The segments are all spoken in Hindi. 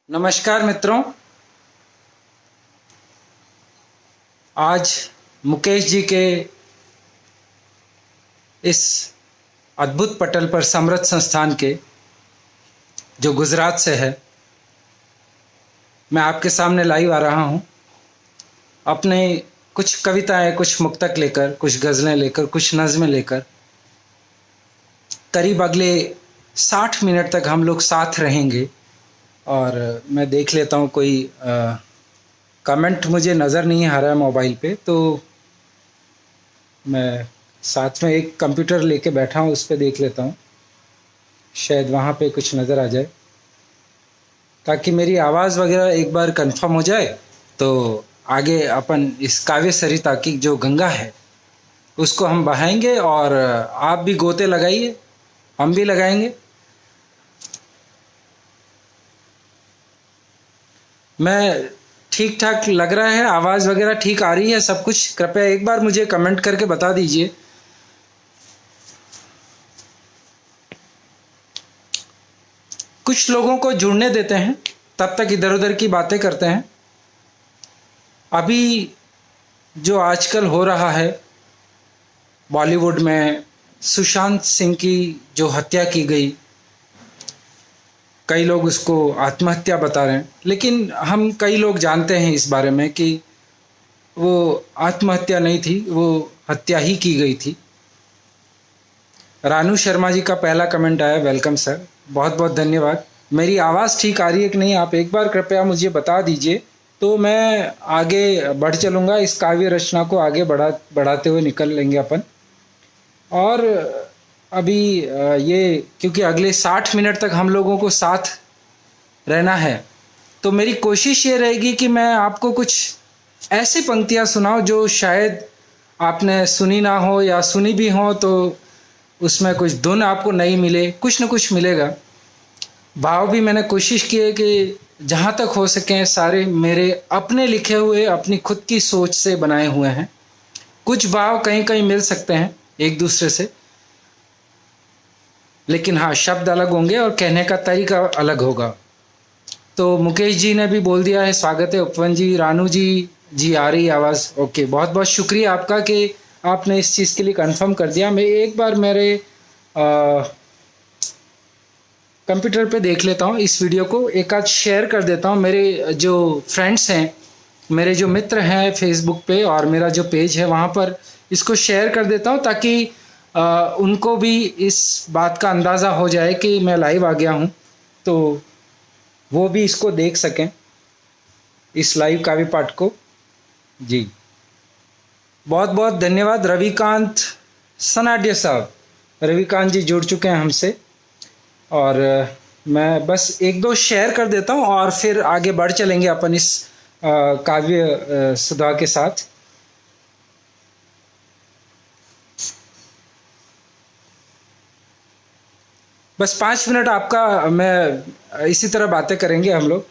नमस्कार मित्रों। आज मुकेश जी के इस अद्भुत पटल पर समर्थ संस्थान के जो गुजरात से है, मैं आपके सामने लाइव आ रहा हूं अपने कुछ कविताएं, कुछ मुक्तक लेकर, कुछ गज़लें लेकर, कुछ नज़्में लेकर। करीब अगले 60 मिनट तक हम लोग साथ रहेंगे और मैं देख लेता हूं कोई कमेंट मुझे नज़र नहीं आ रहा है मोबाइल पे, तो मैं साथ में एक कंप्यूटर लेके बैठा हूँ, उस पर देख लेता हूँ, शायद वहाँ पे कुछ नज़र आ जाए, ताकि मेरी आवाज़ वगैरह एक बार कंफर्म हो जाए तो आगे अपन इस काव्य सरिता की जो गंगा है उसको हम बहाएंगे। और आप भी गोते लगाइए, हम भी लगाएंगे। मैं ठीक ठाक लग रहा है, आवाज़ वगैरह ठीक आ रही है, सब कुछ? कृपया एक बार मुझे कमेंट करके बता दीजिए। कुछ लोगों को जुड़ने देते हैं, तब तक इधर उधर की बातें करते हैं। अभी जो आजकल हो रहा है बॉलीवुड में, सुशांत सिंह की जो हत्या की गई, कई लोग उसको आत्महत्या बता रहे हैं, लेकिन हम कई लोग जानते हैं इस बारे में कि वो आत्महत्या नहीं थी, वो हत्या ही की गई थी। रानू शर्मा जी का पहला कमेंट आया, वेलकम सर, बहुत बहुत धन्यवाद। मेरी आवाज़ ठीक आ रही है कि नहीं, आप एक बार कृपया मुझे बता दीजिए, तो मैं आगे बढ़ चलूँगा। इस काव्य रचना को आगे बढ़ाते हुए निकल लेंगे अपन। और अभी ये क्योंकि अगले 60 मिनट तक हम लोगों को साथ रहना है, तो मेरी कोशिश ये रहेगी कि मैं आपको कुछ ऐसी पंक्तियाँ सुनाऊँ जो शायद आपने सुनी ना हो, या सुनी भी हो तो उसमें कुछ धुन आपको नहीं मिले, कुछ न कुछ मिलेगा। भाव भी मैंने कोशिश की है कि जहाँ तक हो सके सारे मेरे अपने लिखे हुए, अपनी खुद की सोच से बनाए हुए हैं। कुछ भाव कहीं कहीं मिल सकते हैं एक दूसरे से, लेकिन हाँ, शब्द अलग होंगे और कहने का तरीका अलग होगा। तो मुकेश जी ने भी बोल दिया है, स्वागत है उपवन जी। रानू जी आ रही आवाज़? ओके, बहुत बहुत शुक्रिया आपका कि आपने इस चीज़ के लिए कंफर्म कर दिया। मैं एक बार मेरे कंप्यूटर पे देख लेता हूँ इस वीडियो को, एक आध शेयर कर देता हूँ। मेरे जो फ्रेंड्स हैं, मेरे जो मित्र हैं फेसबुक पे, और मेरा जो पेज है वहाँ पर इसको शेयर कर देता हूँ, ताकि उनको भी इस बात का अंदाज़ा हो जाए कि मैं लाइव आ गया हूँ, तो वो भी इसको देख सकें, इस लाइव काव्य पाठ को। जी बहुत बहुत धन्यवाद। रविकांत सनाड्य साहब, रविकांत जी जुड़ चुके हैं हमसे, और मैं बस एक दो शेयर कर देता हूँ और फिर आगे बढ़ चलेंगे अपन इस काव्य सुधा के साथ। बस 5 मिनट आपका, मैं इसी तरह बातें करेंगे हम लोग।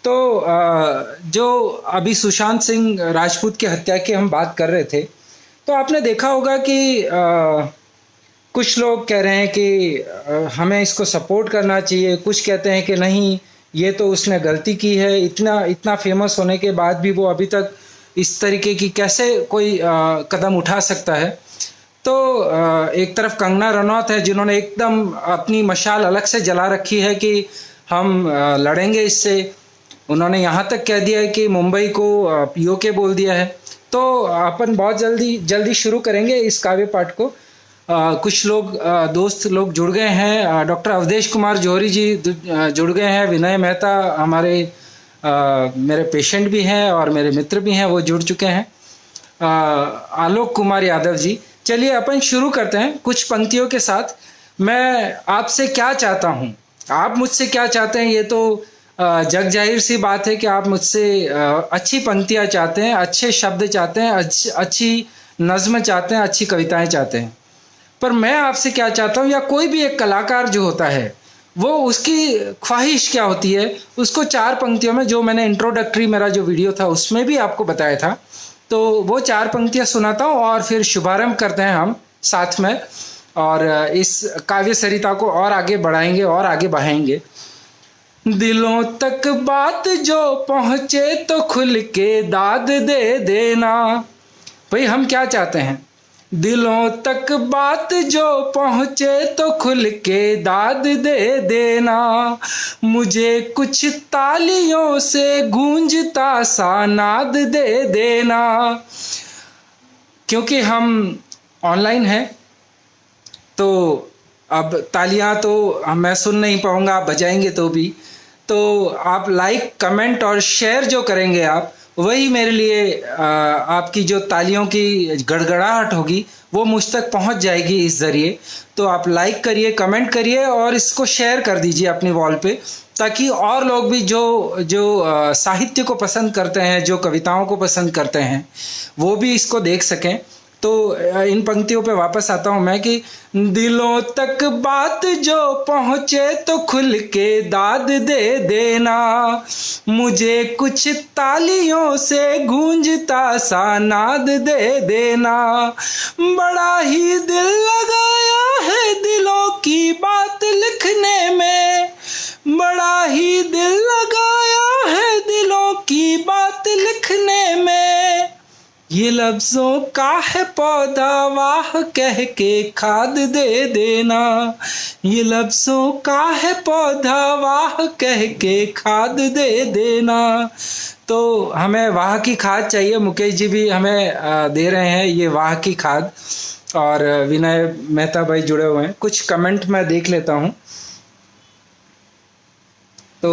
तो जो अभी सुशांत सिंह राजपूत की हत्या की हम बात कर रहे थे, तो आपने देखा होगा कि कुछ लोग कह रहे हैं कि हमें इसको सपोर्ट करना चाहिए, कुछ कहते हैं कि नहीं, ये तो उसने गलती की है, इतना फेमस होने के बाद भी वो अभी तक इस तरीके की कैसे कोई कदम उठा सकता है। तो एक तरफ कंगना रनौत है, जिन्होंने एकदम अपनी मशाल अलग से जला रखी है कि हम लड़ेंगे इससे। उन्होंने यहाँ तक कह दिया है कि मुंबई को पीओके बोल दिया है। तो अपन बहुत जल्दी शुरू करेंगे इस काव्य पाठ को। कुछ लोग दोस्त लोग जुड़ गए हैं, डॉक्टर अवधेश कुमार जौहरी जी जुड़ गए हैं, विनय मेहता हमारे मेरे पेशेंट भी हैं और मेरे मित्र भी हैं, वो जुड़ चुके हैं, आलोक कुमार यादव जी। चलिए अपन शुरू करते हैं कुछ पंक्तियों के साथ। मैं आपसे क्या चाहता हूँ, आप मुझसे क्या चाहते हैं, ये तो जग जाहिर सी बात है कि आप मुझसे अच्छी पंक्तियाँ चाहते हैं, अच्छे शब्द चाहते हैं, अच्छी नज़्म चाहते हैं, अच्छी कविताएं चाहते हैं। पर मैं आपसे क्या चाहता हूँ, या कोई भी एक कलाकार जो होता है, वो उसकी ख्वाहिश क्या होती है, उसको 4 पंक्तियों में, जो मैंने इंट्रोडक्टरी मेरा जो वीडियो था उसमें भी आपको बताया था, तो वो 4 पंक्तियाँ सुनाता हूँ और फिर शुभारंभ करते हैं हम साथ में, और इस काव्य सरिता को और आगे बढ़ाएंगे और आगे बढ़ाएंगे। दिलों तक बात जो पहुँचे तो खुल के दाद दे देना। भाई हम क्या चाहते हैं, दिलों तक बात जो पहुँचे तो खुल के दाद दे देना। मुझे कुछ तालियों से गूंजता सा नाद दे देना। क्योंकि हम ऑनलाइन हैं तो अब तालियां तो मैं सुन नहीं पाऊंगा, आप बजाएंगे तो आप लाइक कमेंट और शेयर जो करेंगे आप, वही मेरे लिए आपकी जो तालियों की गड़गड़ाहट होगी वो मुझ तक पहुंच जाएगी इस ज़रिए। तो आप लाइक करिए, कमेंट करिए और इसको शेयर कर दीजिए अपनी वॉल पे, ताकि और लोग भी जो साहित्य को पसंद करते हैं, जो कविताओं को पसंद करते हैं, वो भी इसको देख सकें। तो इन पंक्तियों पे वापस आता हूँ मैं कि दिलों तक बात जो पहुँचे तो खुल के दाद दे देना। मुझे कुछ तालियों से गूंजता सा नाद दे देना। बड़ा ही दिल लगाया है दिलों की बात लिखने में, बड़ा ही दिल लगाया है दिलों की बात लिखने में। ये लफ्जों का है पौधा वाह कह के खाद दे देना। ये लफ्जों का है पौधा वाह कह के खाद दे देना। तो हमें वाह की खाद चाहिए, मुकेश जी भी हमें दे रहे हैं ये वाह की खाद, और विनय मेहता भाई जुड़े हुए हैं। कुछ कमेंट मैं देख लेता हूँ। तो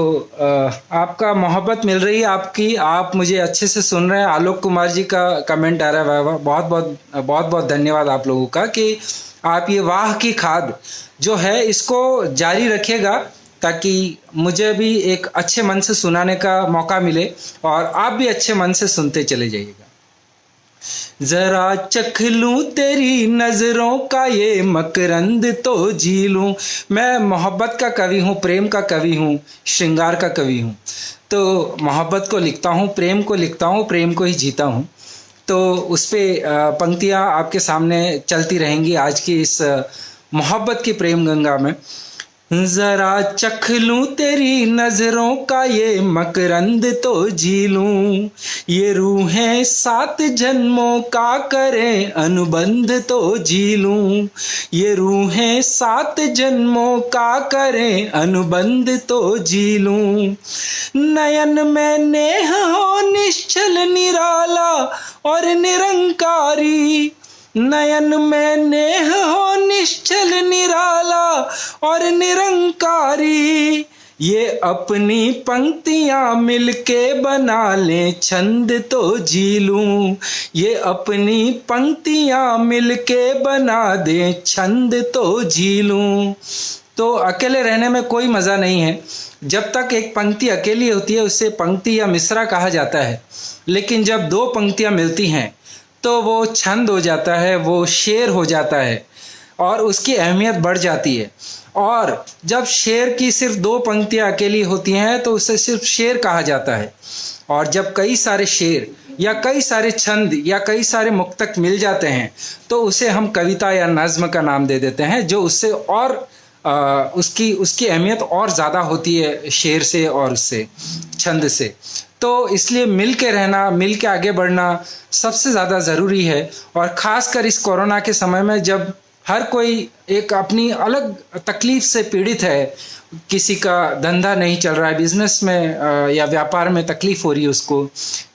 आपका मोहब्बत मिल रही है आपकी, आप मुझे अच्छे से सुन रहे हैं। आलोक कुमार जी का कमेंट आ रहा है, बहुत बहुत धन्यवाद आप लोगों का कि आप ये वाह की खाद जो है इसको जारी रखिएगा, ताकि मुझे भी एक अच्छे मन से सुनाने का मौका मिले और आप भी अच्छे मन से सुनते चले जाइएगा। जरा चख लूं तेरी नजरों का ये मकरंद तो जी लूं। मैं मोहब्बत का कवि हूँ, प्रेम का कवि हूँ, श्रृंगार का कवि हूँ। तो मोहब्बत को लिखता हूँ, प्रेम को लिखता हूँ, प्रेम को ही जीता हूँ। तो उस पर पंक्तियाँ आपके सामने चलती रहेंगी आज की इस मोहब्बत की प्रेम गंगा में। जरा चख लूं तेरी नजरों का ये मकरंद तो जी लूं। ये रूहें 7 जन्मों का करें अनुबंध तो जी लूं। ये रूहें 7 जन्मों का करें अनुबंध तो जी लूं। नयन में नेह हो निश्चल निराला और निरंकारी। नयन में नेह हो निश्चल निराला और निरंकारी। ये अपनी पंक्तियां मिलके बना लें छंद तो जी लूं। ये अपनी पंक्तियां मिलके बना दें छंद तो जी लूं। तो अकेले रहने में कोई मज़ा नहीं है। जब तक एक पंक्ति अकेली होती है उसे पंक्ति या मिसरा कहा जाता है, लेकिन जब 2 पंक्तियां मिलती हैं तो वो छंद हो जाता है, वो शेर हो जाता है और उसकी अहमियत बढ़ जाती है। और जब शेर की सिर्फ 2 पंक्तियां अकेली होती हैं तो उसे सिर्फ शेर कहा जाता है। और जब कई सारे शेर या कई सारे छंद या कई सारे मुक्तक मिल जाते हैं तो उसे हम कविता या नज़्म का नाम दे देते हैं, जो उससे और उसकी अहमियत और ज़्यादा होती है शेर से और उससे छंद से। तो इसलिए मिल के रहना, मिल के आगे बढ़ना सबसे ज़्यादा ज़रूरी है। और ख़ासकर इस कोरोना के समय में जब हर कोई एक अपनी अलग तकलीफ़ से पीड़ित है, किसी का धंधा नहीं चल रहा है, बिजनेस में या व्यापार में तकलीफ़ हो रही है उसको,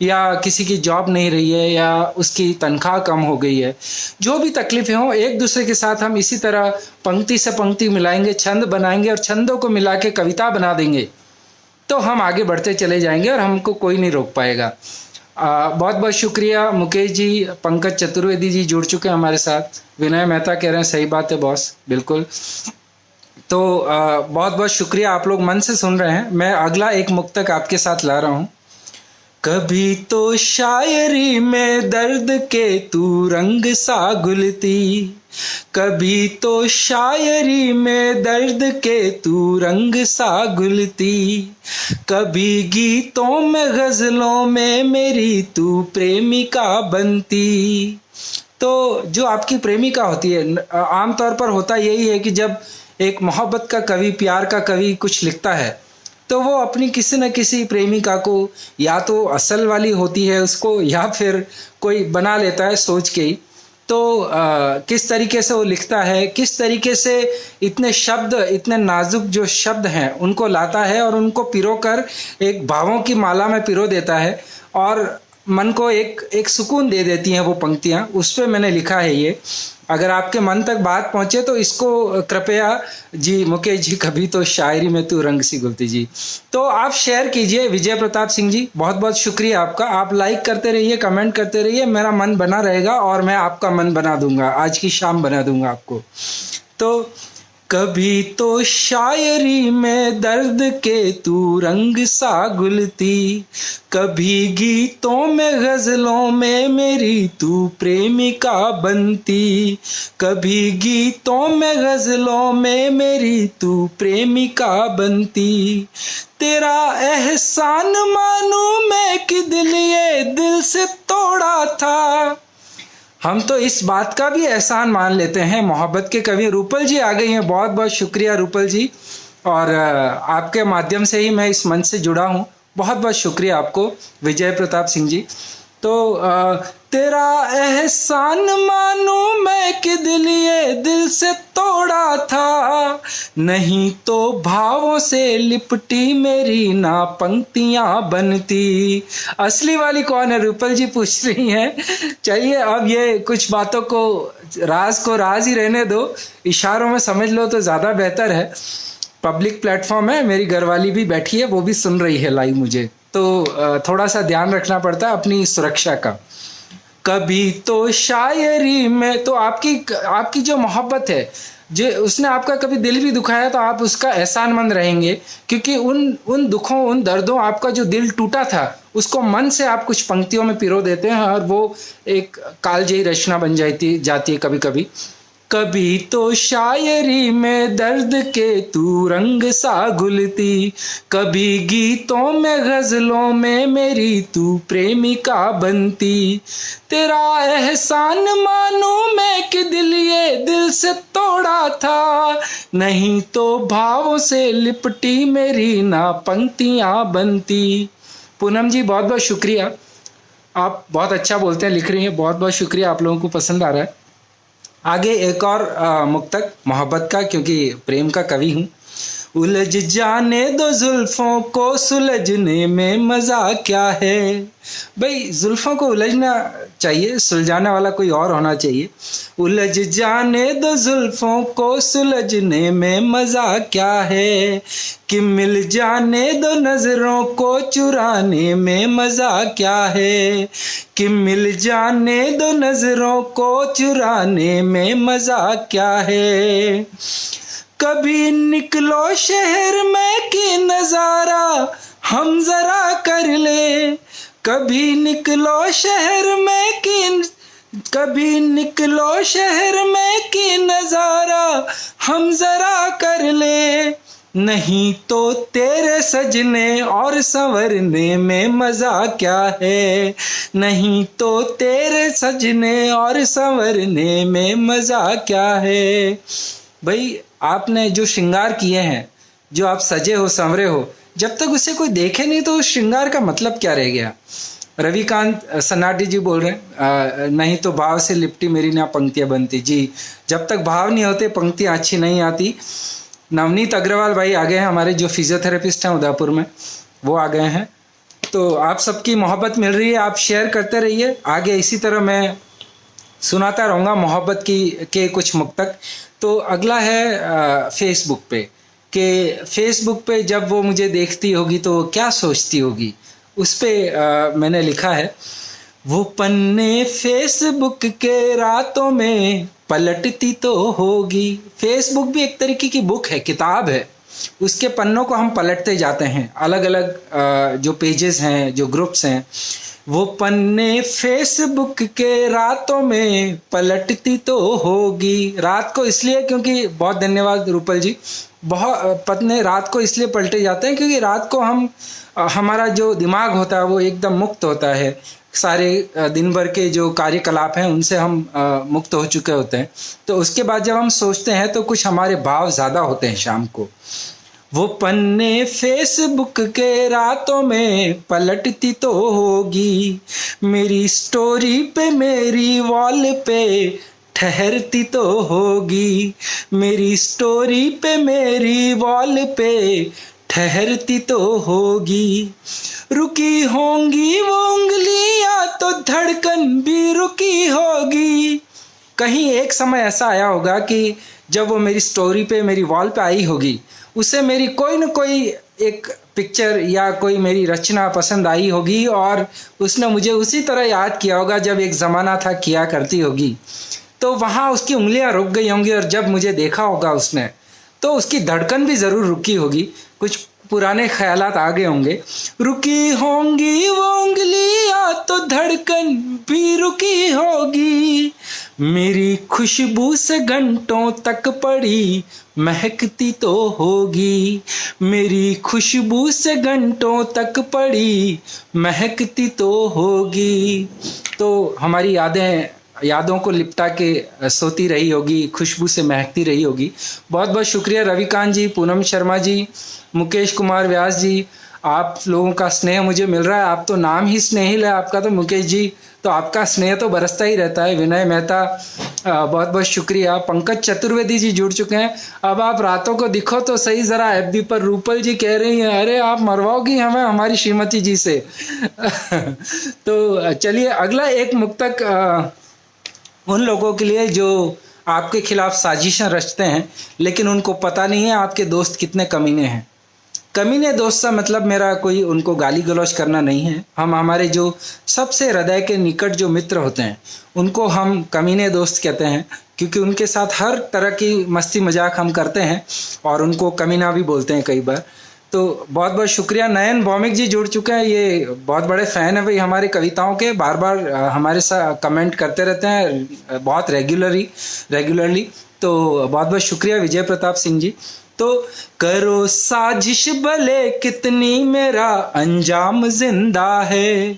या किसी की जॉब नहीं रही है, या उसकी तनख्वाह कम हो गई है, जो भी तकलीफ़ें हों, एक दूसरे के साथ हम इसी तरह पंक्ति से पंक्ति मिलाएंगे, छंद बनाएंगे और छंदों को मिला के कविता बना देंगे तो हम आगे बढ़ते चले जाएंगे और हमको कोई नहीं रोक पाएगा। बहुत बहुत शुक्रिया मुकेश जी, पंकज चतुर्वेदी जी जुड़ चुके हैं हमारे साथ। विनय मेहता कह रहे हैं सही बात है बॉस, बिल्कुल। तो बहुत बहुत शुक्रिया, आप लोग मन से सुन रहे हैं। मैं अगला एक मुक्तक आपके साथ ला रहा हूँ। कभी तो शायरी में दर्द के तू रंग सा गुलती, कभी तो शायरी में दर्द के तू रंग सा गुलती, कभी गीतों में गज़लों में मेरी तू प्रेमिका बनती। तो जो आपकी प्रेमिका होती है, आमतौर पर होता यही है कि जब एक मोहब्बत का कवि, प्यार का कवि कुछ लिखता है तो वो अपनी किसी न किसी प्रेमिका को या तो असल वाली होती है उसको, या फिर कोई बना लेता है सोच के ही। तो किस तरीके से वो लिखता है, किस तरीके से इतने शब्द, इतने नाजुक जो शब्द हैं उनको लाता है और उनको पिरो कर एक भावों की माला में पिरो देता है, और मन को एक सुकून दे देती हैं वो पंक्तियां। उस पे मैंने लिखा है ये। अगर आपके मन तक बात पहुंचे तो इसको कृपया जी मुकेश जी, कभी तो शायरी में तू रंग सी गुलती जी, तो आप शेयर कीजिए। विजय प्रताप सिंह जी, बहुत बहुत शुक्रिया आपका। आप लाइक करते रहिए, कमेंट करते रहिए, मेरा मन बना रहेगा और मैं आपका मन बना दूंगा, आज की शाम बना दूंगा आपको। तो कभी तो शायरी में दर्द के तू रंग सा गुलती, कभी गीतों में गजलों में मेरी तू प्रेमिका बनती, कभी गीतों में गजलों में मेरी तू प्रेमिका बनती। तेरा एहसान मानूं मैं कि दिल ये दिल से तोड़ा था। हम तो इस बात का भी एहसान मान लेते हैं। मोहब्बत के कवि रूपल जी आ गई हैं, बहुत बहुत शुक्रिया रूपल जी, और आपके माध्यम से ही मैं इस मंच से जुड़ा हूँ। बहुत बहुत शुक्रिया आपको विजय प्रताप सिंह जी। तो तेरा एहसान मानूं मैं कि दिल ये दिल से तोड़ा था, नहीं तो भावों से लिपटी मेरी ना पंक्तियां बनती। असली वाली कौन है, रूपल जी पूछ रही हैं। चलिए अब ये कुछ बातों को राज ही रहने दो, इशारों में समझ लो तो ज़्यादा बेहतर है। पब्लिक प्लेटफॉर्म है, मेरी घरवाली भी बैठी है, वो भी सुन रही है लाइव मुझे, तो थोड़ा सा ध्यान रखना पड़ता है अपनी सुरक्षा का। कभी तो शायरी में तो आपकी जो मोहब्बत है, जो उसने आपका कभी दिल भी दुखाया तो आप उसका एहसानमंद रहेंगे, क्योंकि उन दुखों, उन दर्दों, आपका जो दिल टूटा था उसको मन से आप कुछ पंक्तियों में पिरो देते हैं और वो एक कालजयी रचना बन जाती है कभी कभी। कभी तो शायरी में दर्द के तू रंग सा घुलती, कभी गीतों में गजलों में मेरी तू प्रेमिका बनती। तेरा एहसान मानूं मैं कि दिल ये दिल से तोड़ा था, नहीं तो भावों से लिपटी मेरी ना पंक्तियां बनती। पूनम जी बहुत बहुत शुक्रिया, आप बहुत अच्छा बोलते हैं, लिख रही हैं, बहुत बहुत शुक्रिया, आप लोगों को पसंद आ रहा है। आगे एक और मुक्तक मोहब्बत का, क्योंकि प्रेम का कवि हूँ। उलझ जाने दो जुल्फों को सुलझने में मज़ा क्या है। भाई जुल्फों को उलझना चाहिए, सुलझाने वाला कोई और होना चाहिए। उलझ जाने दो जुल्फों को सुलझने में मज़ा क्या है, कि मिल जाने दो नज़रों को चुराने में मज़ा क्या है, कि मिल जाने दो नज़रों को चुराने में मज़ा क्या है। कभी निकलो शहर में कि नज़ारा हम ज़रा कर ले, कभी निकलो शहर में कि नज़ारा हम ज़रा कर ले, नहीं तो तेरे सजने और संवरने में मज़ा क्या है, नहीं तो तेरे सजने और संवरने में मज़ा क्या है। भाई आपने जो श्रृंगार किए हैं, जो आप सजे हो संवरे हो, जब तक उसे कोई देखे नहीं तो उस श्रृंगार का मतलब क्या रह गया। रविकांत सन्नाटी जी बोल रहे हैं, नहीं तो भाव से लिपटी मेरी ना पंक्तियां बनती। जी, जब तक भाव नहीं होते पंक्तियां अच्छी नहीं आती। नवनीत अग्रवाल भाई आ गए हैं, हमारे जो फिजियोथेरेपिस्ट हैं उदयपुर में, वो आ गए हैं। तो आप सबकी मोहब्बत मिल रही है, आप शेयर करते रहिए। आगे इसी तरह मैं सुनाता रहूँगा मोहब्बत के कुछ मुक्तक। तो अगला है फेसबुक पे, कि फेसबुक पे जब वो मुझे देखती होगी तो क्या सोचती होगी। उस पे मैंने लिखा है, वो पन्ने फेसबुक के रातों में पलटती तो होगी। फेसबुक भी एक तरीके की बुक है, किताब है, उसके पन्नों को हम पलटते जाते हैं। अलग अलग जो पेजेस हैं, जो ग्रुप्स हैं, वो पन्ने फेसबुक के रातों में पलटती तो होगी। रात को इसलिए क्योंकि, बहुत धन्यवाद रूपल जी, बहुत पन्ने रात को इसलिए पलटे जाते हैं क्योंकि रात को हमारा जो दिमाग होता है वो एकदम मुक्त होता है। सारे दिन भर के जो कार्यकलाप हैं उनसे हम मुक्त हो चुके होते हैं। तो उसके बाद जब हम सोचते हैं तो कुछ हमारे भाव ज़्यादा होते हैं शाम को। वो पन्ने फेसबुक के रातों में पलटती तो होगी, मेरी स्टोरी पे मेरी वॉल पे ठहरती तो होगी, मेरी स्टोरी पे मेरी वॉल पे ठहरती तो होगी। रुकी होंगी वो उंगलियां तो धड़कन भी रुकी होगी। कहीं एक समय ऐसा आया होगा कि जब वो मेरी स्टोरी पे मेरी वॉल पे आई होगी, उसे मेरी कोई न कोई एक पिक्चर या कोई मेरी रचना पसंद आई होगी और उसने मुझे उसी तरह याद किया होगा जब एक ज़माना था किया करती होगी। तो वहाँ उसकी उंगलियां रुक गई होंगी और जब मुझे देखा होगा उसने, तो उसकी धड़कन भी ज़रूर रुकी होगी, कुछ पुराने ख्यालात आ गए होंगे। रुकी होंगी वो उंगलियां तो धड़कन भी रुकी होगी, मेरी खुशबू से घंटों तक पड़ी महकती तो होगी, मेरी खुशबू से घंटों तक पड़ी महकती तो होगी। तो हमारी यादों को लिपटा के सोती रही होगी, खुशबू से महकती रही होगी। बहुत बहुत शुक्रिया रविकांत जी, पूनम शर्मा जी, मुकेश कुमार व्यास जी, आप लोगों का स्नेह मुझे मिल रहा है। आप तो नाम ही स्नेहिल है आपका, तो मुकेश जी तो आपका स्नेह तो बरसता ही रहता है। विनय मेहता बहुत बहुत शुक्रिया। पंकज चतुर्वेदी जी जुड़ चुके हैं। अब आप रातों को दिखो तो सही ज़रा एफबी पर। रूपल जी कह रही हैं अरे आप मरवाओगी हमें हमारी श्रीमती जी से। तो चलिए अगला एक मुक्तक उन लोगों के लिए जो आपके खिलाफ साजिशें रचते हैं लेकिन उनको पता नहीं है आपके दोस्त कितने कमीने हैं। कमीने दोस्त से मतलब मेरा कोई उनको गाली गलौज करना नहीं है। हम हमारे जो सबसे हृदय के निकट जो मित्र होते हैं उनको हम कमीने दोस्त कहते हैं, क्योंकि उनके साथ हर तरह की मस्ती मजाक हम करते हैं और उनको कमीना भी बोलते हैं कई बार। तो बहुत बहुत शुक्रिया। नयन भौमिक जी जुड़ चुके हैं, ये बहुत बड़े फ़ैन है भाई हमारी कविताओं के, बार बार हमारे साथ कमेंट करते रहते हैं बहुत रेगुलरली। तो बहुत बहुत शुक्रिया विजय प्रताप सिंह जी। तो करो साजिश भले कितनी मेरा अंजाम जिंदा है,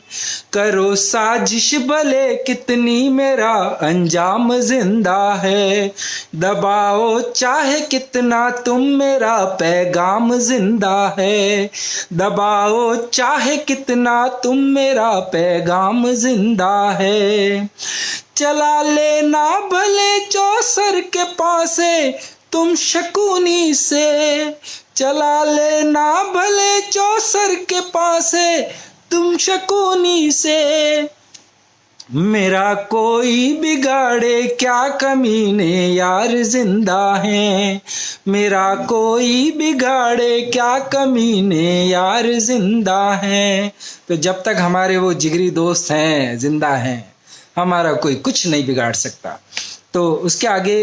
करो साजिश भले कितनी मेरा अंजाम जिंदा है, दबाओ चाहे कितना तुम मेरा पैगाम जिंदा है, दबाओ चाहे कितना तुम मेरा पैगाम जिंदा है। चला लेना भले चौसर के पासे तुम शकुनी से, चला लेना भले चौसर के पासे तुम शकुनी से, मेरा कोई बिगाड़े क्या कमीने यार जिंदा हैं, मेरा कोई बिगाड़े क्या कमीने यार जिंदा हैं। तो जब तक हमारे वो जिगरी दोस्त हैं, जिंदा हैं, हमारा कोई कुछ नहीं बिगाड़ सकता। तो उसके आगे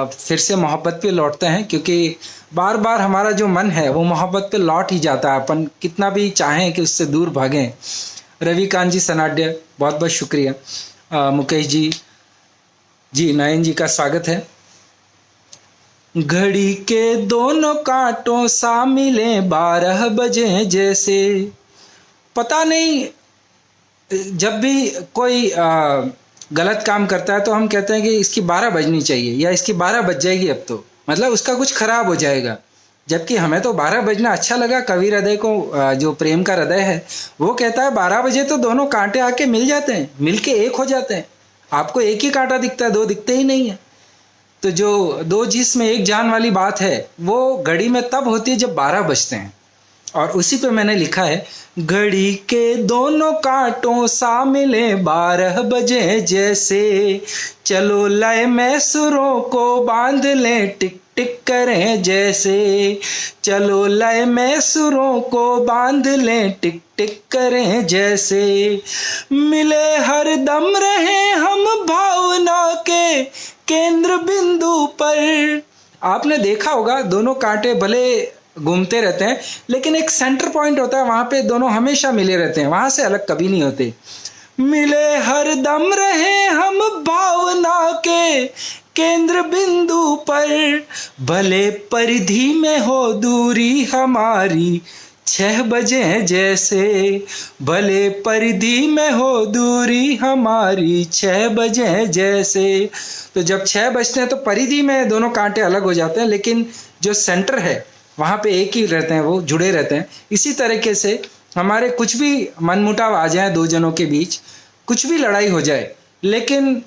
फिर से मोहब्बत पे लौटते हैं, क्योंकि बार बार हमारा जो मन है वो मोहब्बत पे लौट ही जाता है, अपन कितना भी चाहें कि उससे दूर भागें। रविकांत जी सनाड्य बहुत बहुत शुक्रिया। मुकेश जी नयन जी का स्वागत है। घड़ी के दोनों कांटों सा मिले 12 बजे जैसे, पता नहीं जब भी कोई गलत काम करता है तो हम कहते हैं कि इसकी 12 बजनी चाहिए या इसकी 12 बज जाएगी, अब तो मतलब उसका कुछ खराब हो जाएगा। जबकि हमें तो 12 बजना अच्छा लगा। कवि हृदय को जो प्रेम का हृदय है वो कहता है 12 बजे तो दोनों कांटे आके मिल जाते हैं, मिल के एक हो जाते हैं। आपको एक ही कांटा दिखता है, दो दिखते ही नहीं है। तो जो दो जिस्म एक जान वाली बात है वो घड़ी में तब होती है जब 12 बजते हैं। और उसी पे मैंने लिखा है, घड़ी के दोनों कांटों सा मिले 12 बजे जैसे, चलो लय में सुरों को बांध लें टिक टिक करें जैसे, चलो लय में सुरों को बांध लें टिक टिक करें जैसे, मिले हर दम रहे हम भावना के केंद्र बिंदु पर। आपने देखा होगा दोनों कांटे भले घूमते रहते हैं लेकिन एक सेंटर पॉइंट होता है, वहां पे दोनों हमेशा मिले रहते हैं, वहां से अलग कभी नहीं होते। मिले हर दम रहे हम भावना के केंद्र बिंदु पर, भले परिधि में हो दूरी हमारी 6 बजे जैसे, भले परिधि में हो दूरी हमारी 6 बजे जैसे। तो जब 6 बजते हैं तो परिधि में दोनों कांटे अलग हो जाते हैं, लेकिन जो सेंटर है वहाँ पे एक ही रहते हैं, वो जुड़े रहते हैं। इसी तरीके से हमारे कुछ भी मनमुटाव आ जाए दो जनों के बीच, कुछ भी लड़ाई हो जाए, लेकिन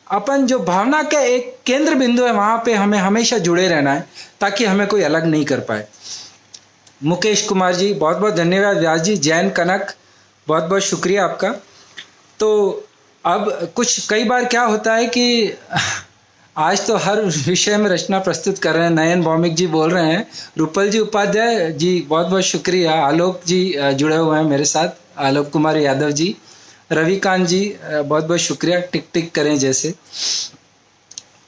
अपन जो भावना का एक केंद्र बिंदु है वहाँ पे हमें हमेशा जुड़े रहना है, ताकि हमें कोई अलग नहीं कर पाए। मुकेश कुमार जी बहुत बहुत धन्यवाद। व्यास जी, जैन कनक बहुत बहुत शुक्रिया आपका। तो अब कुछ कई बार क्या होता है कि आज तो हर विषय में रचना प्रस्तुत कर रहे हैं। नयन भौमिक जी बोल रहे हैं, रूपल जी उपाध्याय जी बहुत बहुत शुक्रिया, आलोक जी जुड़े हुए हैं मेरे साथ, आलोक कुमार यादव जी, रविकांत जी बहुत बहुत शुक्रिया, टिक टिक करें जैसे।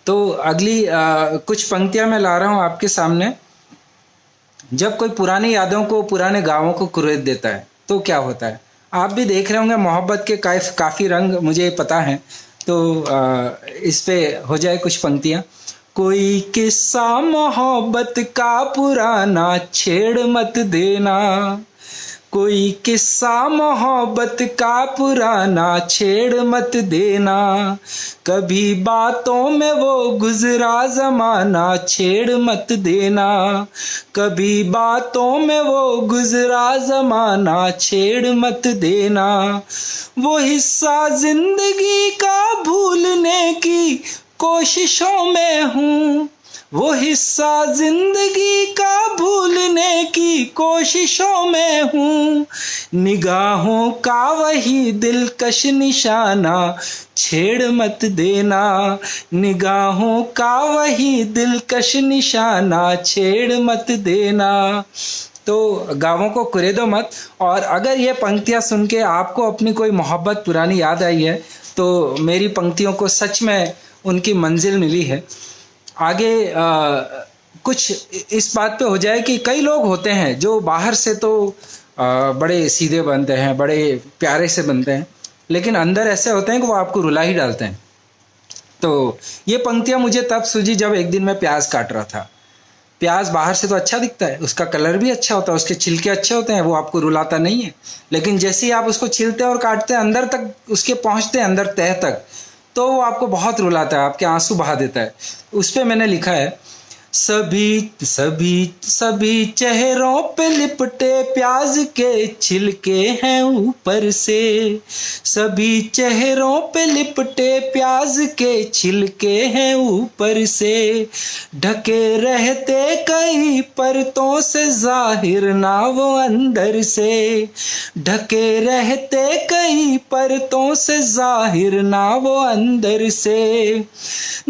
तो अगली कुछ पंक्तियां मैं ला रहा हूं आपके सामने। जब कोई पुरानी यादों को, पुराने गांवों को कुरेद देता है तो क्या होता है, आप भी देख रहे होंगे। मोहब्बत के काफ़ी रंग मुझे पता है, तो इस पे हो जाए कुछ पंक्तियां। कोई किस्सा मोहब्बत का पुराना छेड़ मत देना, कोई किस्सा मोहब्बत का पुराना छेड़ मत देना, कभी बातों में वो गुजरा जमाना छेड़ मत देना, कभी बातों में वो गुजरा जमाना छेड़ मत देना, वो हिस्सा जिंदगी का भूलने की कोशिशों में हूँ, वो हिस्सा जिंदगी का भूलने की कोशिशों में हूँ, निगाहों का वही दिलकश निशाना छेड़ मत देना, निगाहों का वही दिलकश निशाना छेड़ मत देना। तो गाँवों को कुरेदो मत। और अगर ये पंक्तियाँ सुन के आपको अपनी कोई मोहब्बत पुरानी याद आई है, तो मेरी पंक्तियों को सच में उनकी मंजिल मिली है। आगे कुछ इस बात पे हो जाए कि कई लोग होते हैं जो बाहर से तो बड़े सीधे बनते हैं, बड़े प्यारे से बनते हैं, लेकिन अंदर ऐसे होते हैं कि वो आपको रुला ही डालते हैं। तो ये पंक्तियां मुझे तब सूझी जब एक दिन मैं प्याज काट रहा था। प्याज बाहर से तो अच्छा दिखता है, उसका कलर भी अच्छा होता है, उसके छिलके अच्छे होते हैं, वो आपको रुलाता नहीं है, लेकिन जैसे ही आप उसको छिलते हैं और काटते हैं, अंदर तक उसके पहुंचते हैं, अंदर तह तक, तो वो आपको बहुत रुलाता है, आपके आंसू बहा देता है। उस पे मैंने लिखा है, सभी सभी सभी चेहरों पे लिपटे प्याज के छिलके हैं ऊपर से, सभी चेहरों पे लिपटे प्याज के छिलके हैं ऊपर से, ढके रहते कई परतों से जाहिर ना वो अंदर से, ढके रहते कई परतों से जाहिर ना वो अंदर से,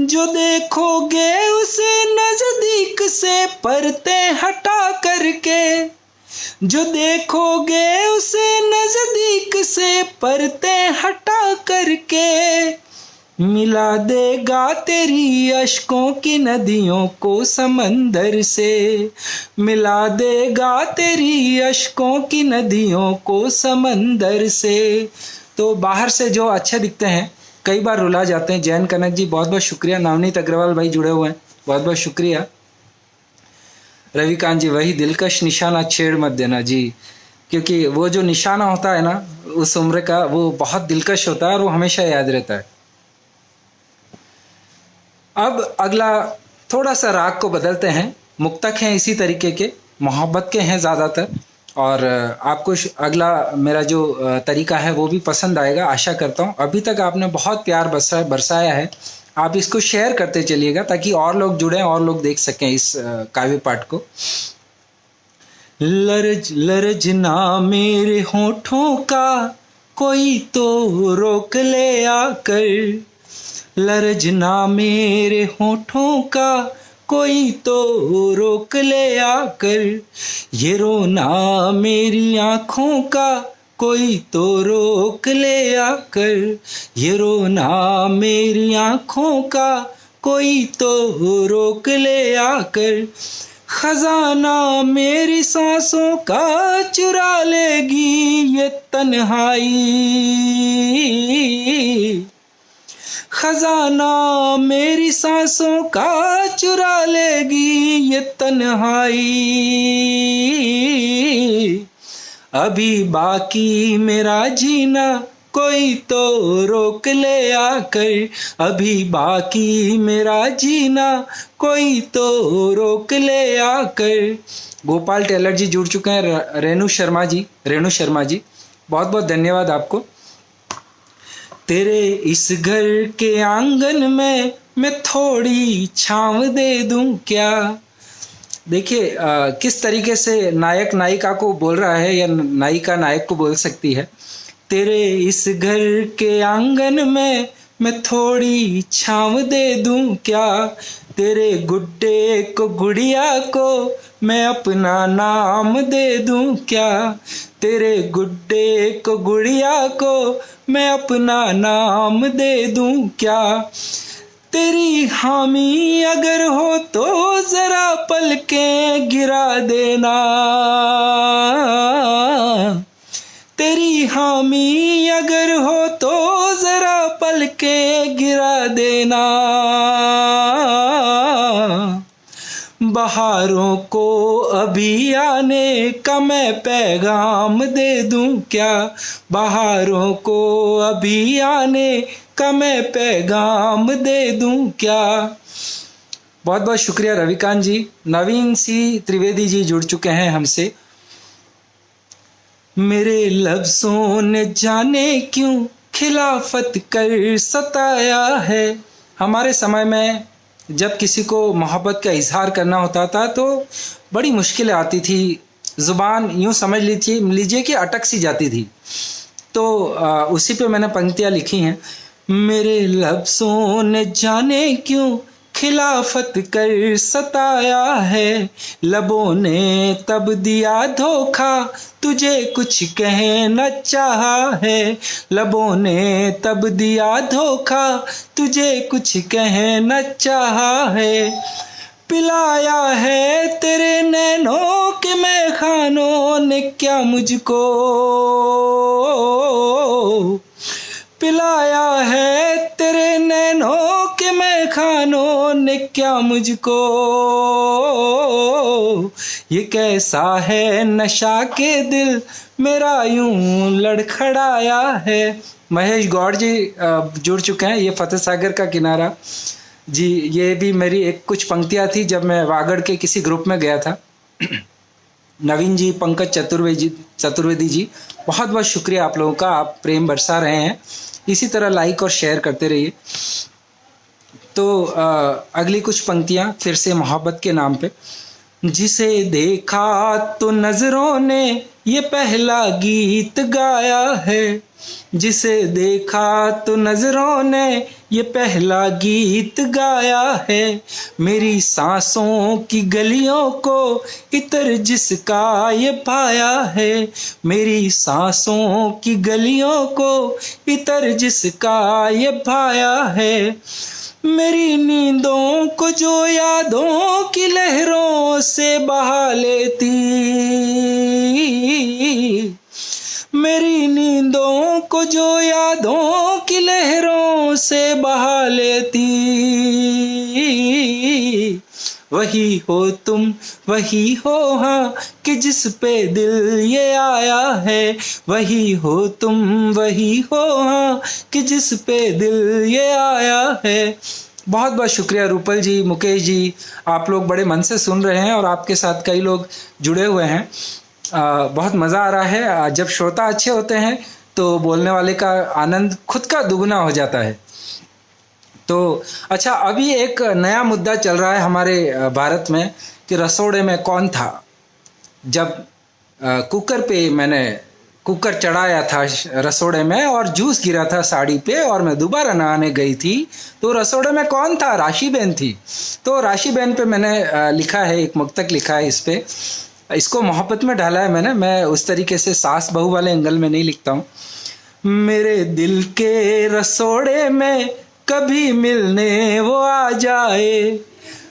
जो देखोगे उसे नजदीक से परतें हटा करके, जो देखोगे उसे नजदीक से परतें हटा करके, मिला देगा तेरी अश्कों की नदियों को समंदर से, मिला देगा तेरी अश्कों की नदियों को समंदर से। तो बाहर से जो अच्छे दिखते हैं कई बार रुला जाते हैं। जैन कनक जी बहुत बहुत शुक्रिया। नवनीत अग्रवाल भाई जुड़े हुए हैं, बहुत बहुत शुक्रिया। रविकांत जी, वही दिलकश निशाना छेड़ मत देना जी, क्योंकि वो जो निशाना होता है ना उस उम्र का, वो बहुत दिलकश होता है और वो हमेशा याद रहता है। अब अगला थोड़ा सा राग को बदलते हैं। मुक्तक हैं इसी तरीके के, मोहब्बत के हैं ज़्यादातर, और आपको अगला मेरा जो तरीका है वो भी पसंद आएगा, आशा करता हूँ। अभी तक आपने बहुत प्यार बरसाया है, आप इसको शेयर करते चलिएगा ताकि और लोग जुड़ें और लोग देख सकें इस काव्य पाठ को। लरज लरज ना मेरे होठों का कोई तो रोक ले आकर, लरज ना मेरे होठों का कोई तो रोक ले आकर, ये रोना मेरी आँखों का कोई तो रोक ले आकर, ये रोना मेरी आँखों का कोई तो रोक ले आकर, खजाना मेरी सांसों का चुरा लेगी ये तन्हाई, खजाना मेरी सांसों का चुरा लेगी ये तन्हाई, अभी बाकी मेरा जीना कोई तो रोक ले आकर, अभी बाकी मेरा जीना कोई तो रोक ले आकर। गोपाल टेलर जी जुड़ चुके हैं, रेणु शर्मा जी बहुत बहुत धन्यवाद आपको। तेरे इस घर के आंगन में मैं थोड़ी छांव दे दूं क्या। देखिए किस तरीके से नायक नायिका को बोल रहा है या नायिका नायक को बोल सकती है। तेरे इस घर के आंगन में मैं थोड़ी छांव दे दूं क्या, तेरे गुड्डे को गुड़िया को मैं अपना नाम दे दूं क्या, तेरे गुड्डे को गुड़िया को मैं अपना नाम दे दूं क्या। तेरी हामी अगर हो तो जरा पलकें गिरा देना, तेरी हामी अगर हो तो जरा पलकें गिरा देना। बहारों को अभी आने का मैं पैगाम दे दूं क्या, बहारों को अभी आने का मैं पैगाम दे दूं क्या। बहुत बहुत शुक्रिया रविकांत जी। नवीन सी त्रिवेदी जी जुड़ चुके हैं हमसे। मेरे लफ्जों ने जाने क्यों खिलाफत कर सताया है। हमारे समय में जब किसी को मोहब्बत का इजहार करना होता था तो बड़ी मुश्किलें आती थी, ज़ुबान यूँ समझ लीजिए कि अटक सी जाती थी। तो उसी पे मैंने पंक्तियाँ लिखी हैं। मेरे लफ्ज़ों ने जाने क्यों खिलाफत कर सताया है, लबों ने तब दिया धोखा तुझे कुछ कह न चाहा है, लबों ने तब दिया धोखा तुझे कुछ कह न चाहा है। पिलाया है तेरे नैनों के मैखानों ने क्या मुझको, पिलाया है तेरे नैनों के मैखानों ने क्या मुझको। ये कैसा है नशा के दिल मेरा यूं लड़खड़ाया है। महेश गौड़ जी जुड़ चुके हैं। ये फतेह सागर का किनारा जी, ये भी मेरी एक कुछ पंक्तियाँ थी जब मैं वागड़ के किसी ग्रुप में गया था। नवीन जी, पंकज चतुर्वेदी जी बहुत बहुत शुक्रिया आप लोगों का, आप प्रेम बरसा रहे हैं। इसी तरह लाइक और शेयर करते रहिए। तो अगली कुछ पंक्तियाँ फिर से मोहब्बत के नाम पे। जिसे देखा तो नजरों ने ये पहला गीत गाया है, जिसे देखा तो नजरों ने ये पहला गीत गाया है। मेरी सांसों की गलियों को इतर जिसका ये पाया है, मेरी सांसों की गलियों को इतर जिसका ये पाया है। मेरी नींदों को जो यादों की लहरों से बहा लेती, मेरी नींदों को जो यादों की लहरों से बहा लेती। वही हो तुम, वही हो हाँ कि जिस पे दिल ये आया है, वही हो तुम, वही हो हाँ कि जिस पे दिल ये आया है। बहुत बहुत शुक्रिया रूपल जी, मुकेश जी, आप लोग बड़े मन से सुन रहे हैं और आपके साथ कई लोग जुड़े हुए हैं। बहुत मज़ा आ रहा है। जब श्रोता अच्छे होते हैं तो बोलने वाले का आनंद खुद का दुगना हो जाता है। तो अच्छा, अभी एक नया मुद्दा चल रहा है हमारे भारत में कि रसोड़े में कौन था। जब कुकर पे मैंने कुकर चढ़ाया था रसोड़े में और जूस गिरा था साड़ी पे और मैं दोबारा नहाने गई थी, तो रसोड़े में कौन था? राशि बहन थी। तो राशि बहन पे मैंने लिखा है, एक मुक्तक लिखा है इस पे। इसको मोहब्बत में डाला है मैंने। मैं उस तरीके से सास बहू वाले एंगल में नहीं लिखता हूँ। मेरे दिल के रसोड़े में कभी मिलने वो आ जाए,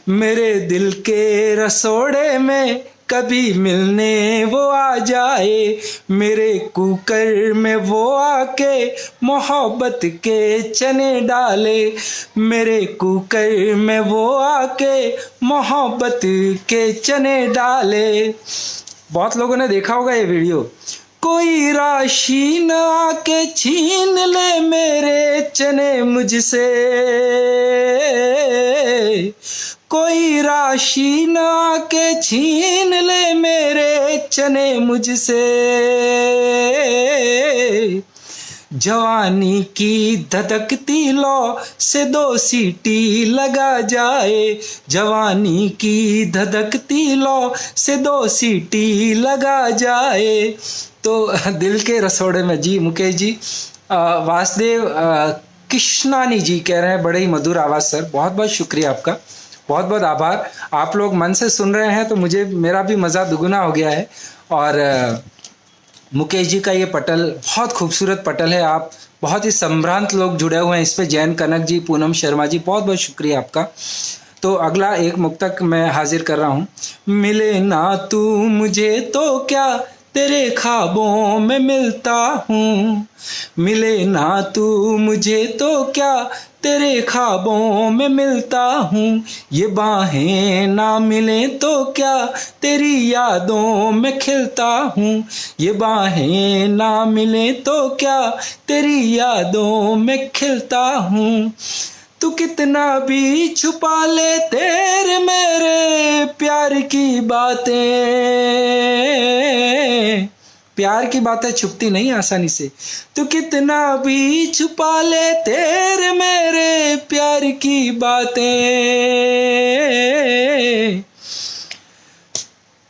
मेरे दिल के रसोड़े में कभी मिलने वो आ जाए। मेरे कुकर में वो आके मोहब्बत के चने डाले, मेरे कुकर में वो आके मोहब्बत के चने डाले। बहुत लोगों ने देखा होगा ये वीडियो। कोई राशि न आके छीन ले मेरे चने मुझसे, कोई राशि न आके छीन ले मेरे चने मुझसे। जवानी की धधकती लौ से 2 सीटी लगा जाए, जवानी की धधकती लौ से 2 सीटी लगा जाए। तो दिल के रसोड़े में जी मुकेश जी, वासुदेव कृष्णानी जी कह रहे हैं बड़े ही मधुर आवाज़ सर, बहुत बहुत शुक्रिया आपका, बहुत बहुत आभार। आप लोग मन से सुन रहे हैं तो मुझे मेरा भी मज़ा दुगुना हो गया है। और मुकेश जी का ये पटल बहुत खूबसूरत पटल है, आप बहुत ही संभ्रांत लोग जुड़े हुए हैं इस पे, जैन कनक जी, पूनम शर्मा जी, बहुत बहुत शुक्रिया आपका। तो अगला एक मुक्तक मैं हाजिर कर रहा हूँ। मिले ना तू मुझे तो क्या तेरे ख्वाबों में मिलता हूँ, मिले ना तू मुझे तो क्या तेरे ख्वाबों में मिलता हूँ। ये बाहें ना मिले तो क्या तेरी यादों में खिलता हूँ, ये बाहें ना मिले तो क्या तेरी यादों में खिलता हूँ। तू कितना भी छुपा ले तेरे मेरे प्यार की बातें, प्यार की बातें छुपती नहीं आसानी से। तू कितना भी छुपा ले तेरे मेरे प्यार की बातें,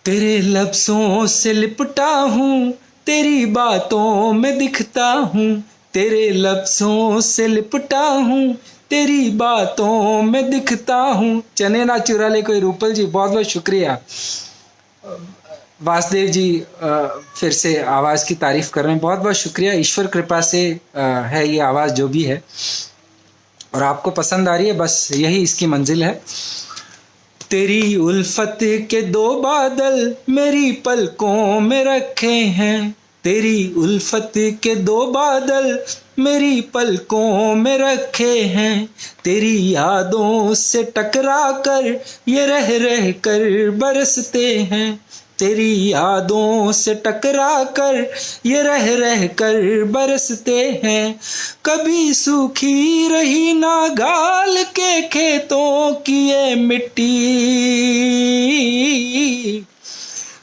तेरे लफ्ज़ों से लिपटा हूँ तेरी बातों में दिखता हूँ, तेरे लफ्ज़ों से लिपटा हूँ तेरी बातों में दिखता हूँ। चने ना चुरा ले कोई रूपल जी, बहुत बहुत शुक्रिया। वासुदेव जी फिर से आवाज़ की तारीफ़ कर रहे हैं, बहुत बहुत शुक्रिया। ईश्वर कृपा से है ये आवाज़ जो भी है, और आपको पसंद आ रही है, बस यही इसकी मंजिल है। तेरी उल्फत के 2 बादल मेरी पलकों में रखे हैं, तेरी उल्फत के 2 बादल मेरी पलकों में रखे हैं। तेरी यादों से टकरा कर ये रह कर बरसते हैं, तेरी यादों से टकरा कर ये रह कर बरसते हैं। कभी सूखी रही ना गाल के खेतों की ये मिट्टी,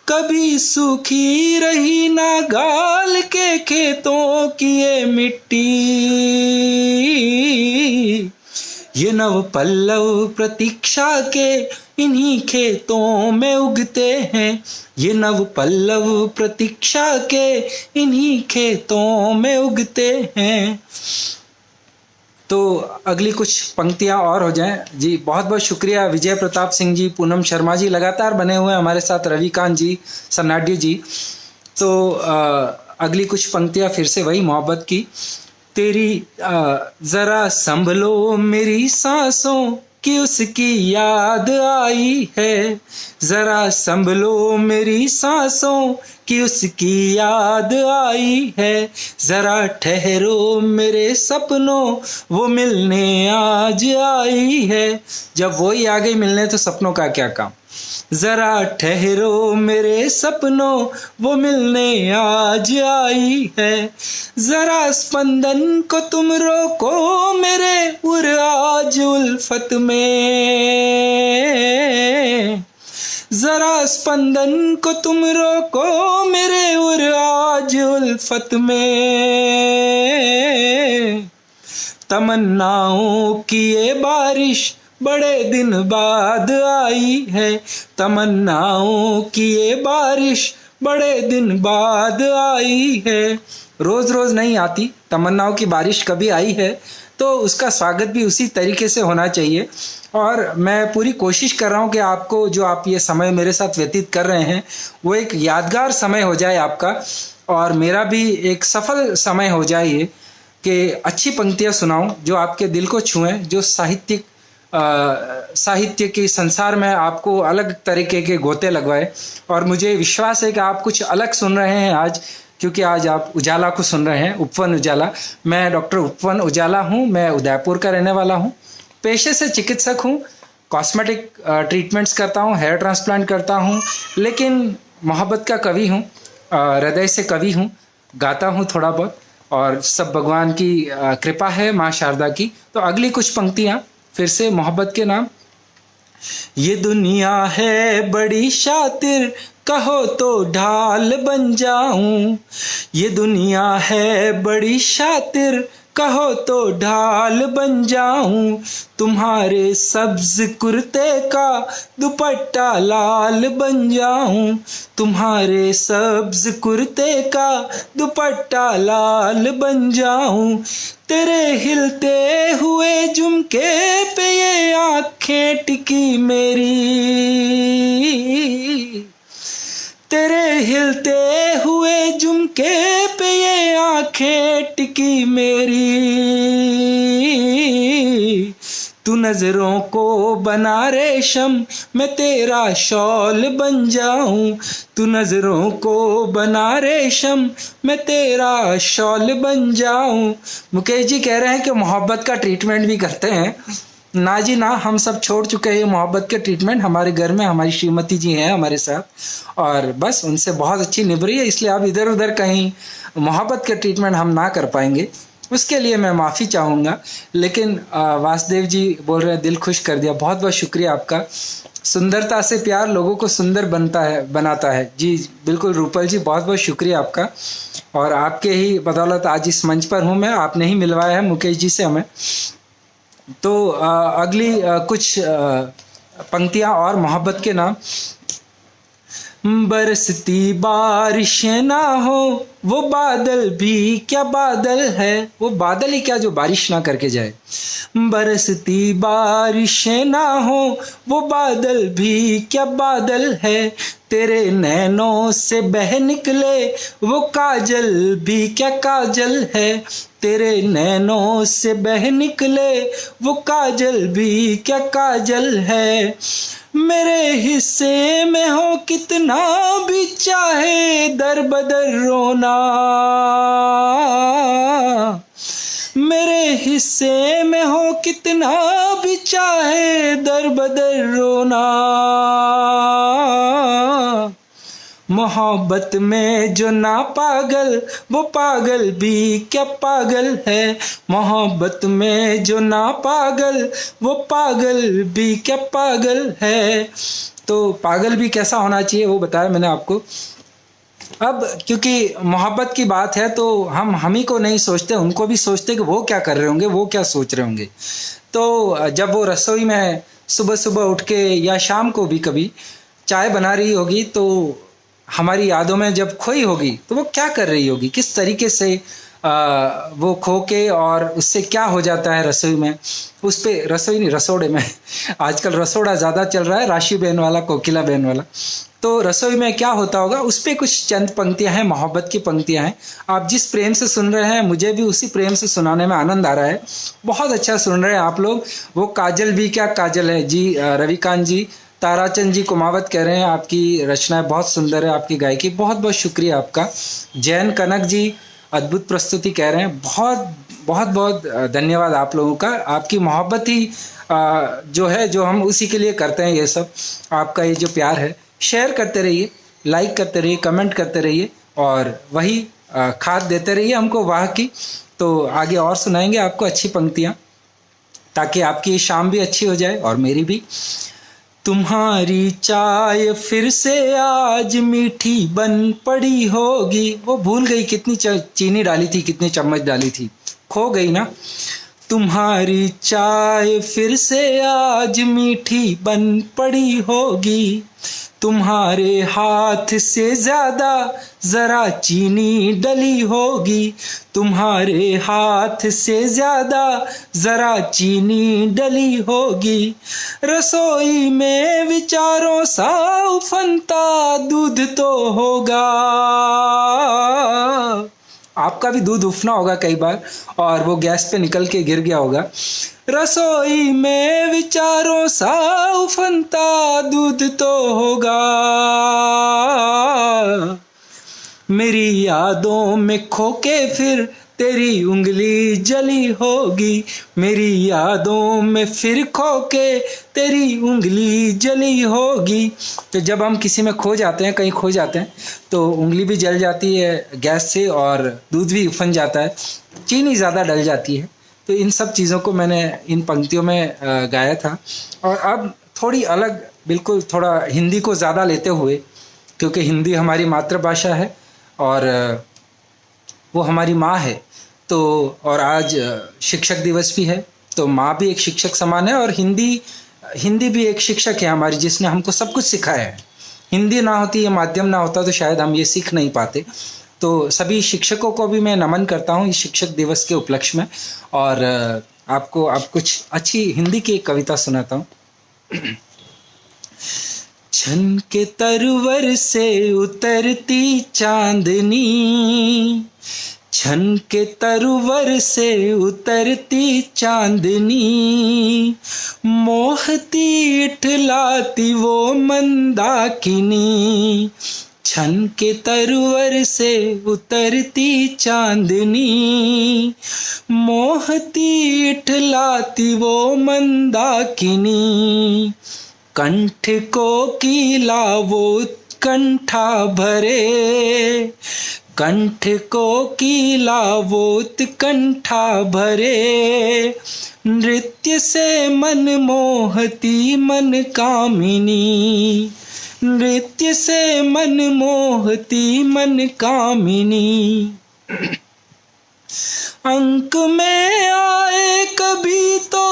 कभी सूखी रही ना गाल के खेतों की ये मिट्टी। ये नव पल्लव प्रतीक्षा के इन्हीं खेतों में उगते हैं, ये नव पल्लव प्रतीक्षा के इन्हीं खेतों में उगते हैं। तो अगली कुछ पंक्तियां और हो जाएं जी। बहुत बहुत शुक्रिया विजय प्रताप सिंह जी, पूनम शर्मा जी, लगातार बने हुए हैं हमारे साथ, रविकांत जी, सन्नाड्य जी। तो अगली कुछ पंक्तियां फिर से वही मोहब्बत की। तेरी जरा संभलो मेरी सांसों कि उसकी याद आई है, जरा संभलो मेरी सांसों कि उसकी याद आई है। जरा ठहरो मेरे सपनों वो मिलने आज आई है। जब वही आ गई मिलने तो सपनों का क्या काम। जरा ठहरो मेरे सपनों वो मिलने आज आई है। जरा स्पंदन को तुम रोको मेरे उर आज उल्फत में, जरा स्पंदन को तुम रोको मेरे उर आज उल्फत में। तमन्नाओं की ये बारिश बड़े दिन बाद आई है, तमन्नाओं की ये बारिश बड़े दिन बाद आई है। रोज रोज नहीं आती, तमन्नाओं की बारिश कभी आई है तो उसका स्वागत भी उसी तरीके से होना चाहिए। और मैं पूरी कोशिश कर रहा हूँ कि आपको जो आप ये समय मेरे साथ व्यतीत कर रहे हैं वो एक यादगार समय हो जाए आपका, और मेरा भी एक सफल समय हो जाए ये कि अच्छी पंक्तियाँ सुनाऊं जो आपके दिल को छुएं, जो साहित्य के संसार में आपको अलग तरीके के गोते लगवाए। और मुझे विश्वास है कि आप कुछ अलग सुन रहे हैं आज, क्योंकि आज आप उजाला को सुन रहे हैं, उपवन उजाला। मैं डॉक्टर उपवन उजाला हूँ, मैं उदयपुर का रहने वाला हूँ, पेशे से चिकित्सक हूँ, कॉस्मेटिक ट्रीटमेंट्स करता हूँ, हेयर ट्रांसप्लांट करता हूँ, लेकिन मोहब्बत का कवि हूँ। हृदय से कवि हूँ, गाता हूँ थोड़ा बहुत, और सब भगवान की कृपा है, माँ शारदा की। तो अगली कुछ पंक्तियाँ फिर से मोहब्बत के नाम। ये दुनिया है बड़ी शातिर, कहो तो ढाल बन जाऊं। ये दुनिया है बड़ी शातिर, कहो तो ढाल बन जाऊं। तुम्हारे सब्ज कुर्ते का दुपट्टा लाल बन जाऊं। तुम्हारे सब्ज कुर्ते का दुपट्टा लाल बन जाऊं। तेरे हिलते हुए झुमके पे ये आंखें टिकी मेरी। तेरे हिलते हुए झुमके पे ये आंखें टिकी मेरी। तू नजरों को बना रेशम, मैं तेरा शॉल बन जाऊं। तू नजरों को बना रेशम, मैं तेरा शॉल बन जाऊं। मुकेश जी कह रहे हैं कि मोहब्बत का ट्रीटमेंट भी करते हैं। ना जी ना, हम सब छोड़ चुके हैं मोहब्बत के ट्रीटमेंट। हमारे घर में हमारी श्रीमती जी हैं हमारे साथ, और बस उनसे बहुत अच्छी निभ रही है, इसलिए अब इधर उधर कहीं मोहब्बत के ट्रीटमेंट हम ना कर पाएंगे, उसके लिए मैं माफ़ी चाहूँगा। लेकिन वासुदेव जी बोल रहे हैं दिल खुश कर दिया, बहुत बहुत शुक्रिया आपका। सुंदरता से प्यार लोगों को सुंदर बनाता है। जी बिल्कुल रूपल जी, बहुत बहुत शुक्रिया आपका, और आपके ही बदौलत आज इस मंच पर हूँ मैं। आपने ही मिलवाया है मुकेश जी से हमें। तो अगली कुछ पंक्तियाँ और मोहब्बत के नाम। बरसती बारिश ना हो वो बादल भी क्या बादल है। वो बादल ही क्या जो बारिश ना करके जाए। बरसती बारिश ना हो वो बादल भी क्या बादल है। तेरे नैनों से बह निकले वो काजल भी क्या काजल है। तेरे नैनों से बह निकले वो काजल भी क्या काजल है। मेरे हिस्से में हो कितना भी चाहे दर बदर रोना। मेरे हिस्से में हो कितना भी चाहे दर बदर रोना। मोहब्बत में जो ना पागल वो पागल भी क्या पागल है। मोहब्बत में जो ना पागल वो पागल भी क्या पागल है। तो पागल भी कैसा होना चाहिए वो बताया मैंने आपको। अब क्योंकि मोहब्बत की बात है तो हम ही को नहीं सोचते, उनको भी सोचते कि वो क्या कर रहे होंगे, वो क्या सोच रहे होंगे। तो जब वो रसोई में सुबह सुबह उठ के या शाम को भी कभी चाय बना रही होगी, तो हमारी यादों में जब खोई होगी तो वो क्या कर रही होगी, किस तरीके से वो खो के, और उससे क्या हो जाता है रसोई में। उस पे रसोई नहीं, रसोड़े में आजकल रसोड़ा ज़्यादा चल रहा है, राशि बहन वाला, कोकिला बहन वाला। तो रसोई में क्या होता होगा, उस पे कुछ चंद पंक्तियां हैं, मोहब्बत की पंक्तियां हैं। आप जिस प्रेम से सुन रहे हैं मुझे भी उसी प्रेम से सुनाने में आनंद आ रहा है। बहुत अच्छा सुन रहे हैं आप लोग। वो काजल भी क्या काजल है जी। रविकांत जी, ताराचंद जी कुमावत कह रहे हैं आपकी रचनाएं बहुत सुंदर है, आपकी गायकी बहुत बहुत शुक्रिया आपका। जैन कनक जी अद्भुत प्रस्तुति कह रहे हैं, बहुत बहुत बहुत धन्यवाद आप लोगों का। आपकी मोहब्बत ही जो है, जो हम उसी के लिए करते हैं ये सब। आपका ये जो प्यार है, शेयर करते रहिए, लाइक करते रहिए, कमेंट करते रहिए, और वही खाद देते रहिए हमको वाह की। तो आगे और सुनाएंगे आपको अच्छी पंक्तियाँ, ताकि आपकी शाम भी अच्छी हो जाए और मेरी भी। तुम्हारी चाय फिर से आज मीठी बन पड़ी होगी। वो भूल गई कितनी चीनी डाली थी, कितनी चम्मच डाली थी, खो गई ना। तुम्हारी चाय फिर से आज मीठी बन पड़ी होगी। तुम्हारे हाथ से ज्यादा जरा चीनी डली होगी। तुम्हारे हाथ से ज्यादा जरा चीनी डली होगी। रसोई में विचारों सा उफनता दूध तो होगा। आपका भी दूध उफना होगा कई बार, और वो गैस पे निकल के गिर गया होगा। रसोई में विचारों सा उफनता दूध तो होगा। मेरी यादों में खो के फिर तेरी उंगली जली होगी, मेरी यादों में फिर खो के तेरी उंगली जली होगी। तो जब हम किसी में खो जाते हैं, कहीं खो जाते हैं, तो उंगली भी जल जाती है गैस से और दूध भी उफन जाता है, चीनी ज़्यादा डल जाती है। तो इन सब चीज़ों को मैंने इन पंक्तियों में गाया था। और अब थोड़ी अलग, बिल्कुल थोड़ा हिंदी को ज़्यादा लेते हुए, क्योंकि हिंदी हमारी मातृभाषा है और वो हमारी माँ है। तो और आज शिक्षक दिवस भी है, तो माँ भी एक शिक्षक समान है और हिंदी भी एक शिक्षक है हमारी, जिसने हमको सब कुछ सिखाया है। हिंदी ना होती, ये माध्यम ना होता तो शायद हम ये सीख नहीं पाते। तो सभी शिक्षकों को भी मैं नमन करता हूँ इस शिक्षक दिवस के उपलक्ष्य में। और आपको अब कुछ अच्छी हिंदी की एक कविता सुनाता हूँ। छन के तरवर से उतरती चांदनी, छन के तरवर से उतरती चांदनी, मोहती इठलाती वो मंदाकिनी। छन के तरवर से उतरती चांदनी, मोहती इठलाती वो मंदाकिनी। कंठ को कीला वो कंठा भरे, कंठ को कीला वो कंठा भरे। नृत्य से मन मोहती मन कामिनी, नृत्य से मन मोहती मन कामिनी। अंक में आए कभी तो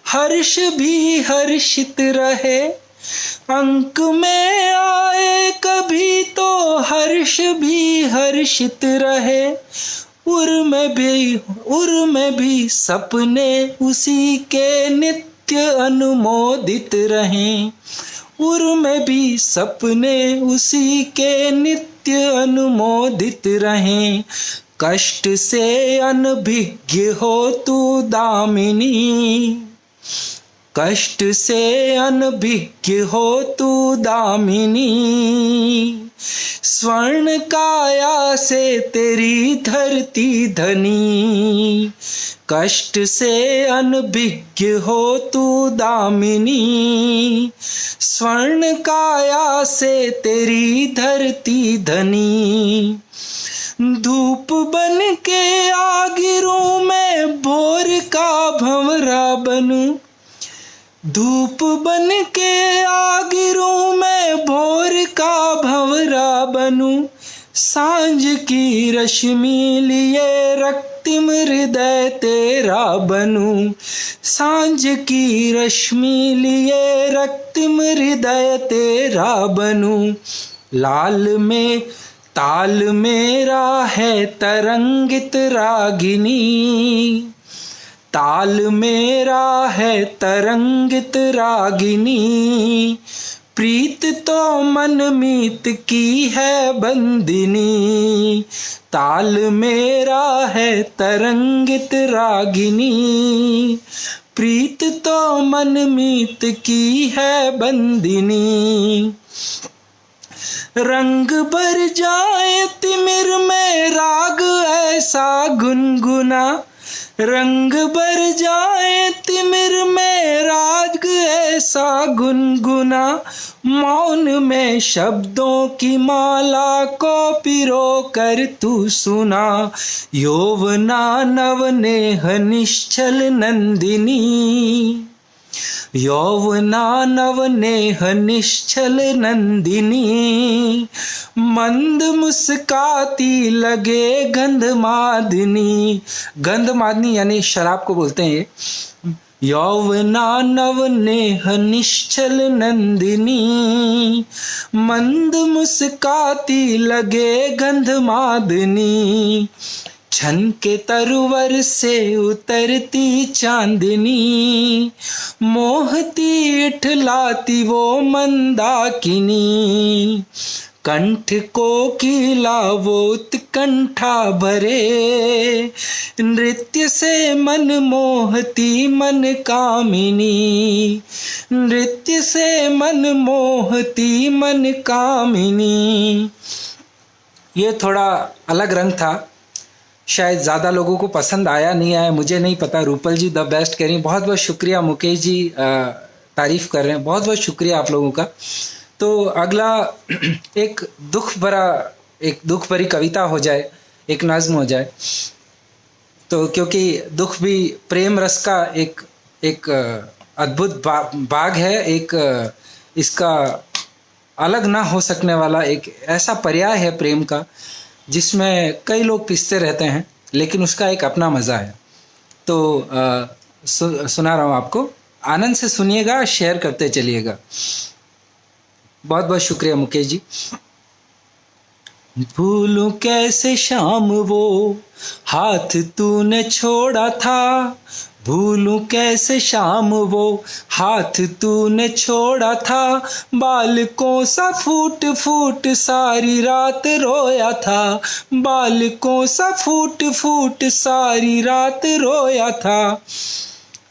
हर्ष भी हर्षित रहे, अंक में आए कभी तो हर्ष भी हर्षित रहे। उर में भी सपने उसी के नित्य अनुमोदित रहें, उर में भी सपने उसी के नित्य अनुमोदित रहें। कष्ट से अनभिज्ञ हो तू दामिनी, कष्ट से अनभिज्ञ हो तू दामिनी। स्वर्ण काया से तेरी धरती धनी, कष्ट से अनभिज्ञ हो तू दामिनी। स्वर्ण काया से तेरी धरती धनी। धूप बन के आगिरों में भोर का भंवरा बनूं, धूप बन के आगिरों में भोर का भंवरा बनूं। सांझ की रश्मि लिए रक्तिम हृदय तेरा बनूं, सांझ की रश्मि लिए रक्तिम हृदय तेरा बनूं। लाल में ताल मेरा है तरंगित रागिनी, ताल मेरा है तरंगित रागिनी। प्रीत तो मन मीत की है बंदिनी, ताल मेरा है तरंगित रागिनी। प्रीत तो मन मीत की है बंदिनी। रंग भर जाए तिमिर में राग ऐसा गुनगुना, रंग भर जाए तिमिर में राग ऐसा गुनगुना। मौन में शब्दों की माला को पिरो कर तू सुना। यौवना नवनेह निश्चल नंदिनी, यौवना नवनेह निश्चल नंदिनी। मंद मुस्काती लगे गंधमादनी, गंधमादनी यानी शराब को बोलते हैं ये। यौवना नवनेह निश्चल नंदिनी, मंद मुस्काती लगे गंधमादनी। छन के तरवर से उतरती चांदनी, मोहती इठलाती वो मंदाकिनी। कंठ को कीला वो उत्कंठा भरे, नृत्य से मन मोहती मन कामिनी। नृत्य से मन मोहती मन कामिनी। ये थोड़ा अलग रंग था शायद ज़्यादा लोगों को पसंद आया नहीं आया मुझे नहीं पता। रूपल जी द बेस्ट कह रही हैं, बहुत बहुत शुक्रिया। मुकेश जी तारीफ़ कर रहे हैं, बहुत बहुत शुक्रिया आप लोगों का। तो अगला एक दुख भरी कविता हो जाए, एक नज़्म हो जाए। तो क्योंकि दुख भी प्रेम रस का एक अद्भुत बाग है, एक इसका अलग ना हो सकने वाला एक ऐसा पर्याय है प्रेम का, जिसमें कई लोग पिसते रहते हैं लेकिन उसका एक अपना मज़ा है। तो सुना रहा हूँ आपको, आनंद से सुनिएगा, शेयर करते चलिएगा। बहुत बहुत शुक्रिया मुकेश जी। भूलूं कैसे शाम वो हाथ तूने छोड़ा था, भूलूं कैसे शाम वो हाथ तूने छोड़ा था, बालकों सा फूट फूट सारी रात रोया था, बालकों सा फूट फूट सारी रात रोया था।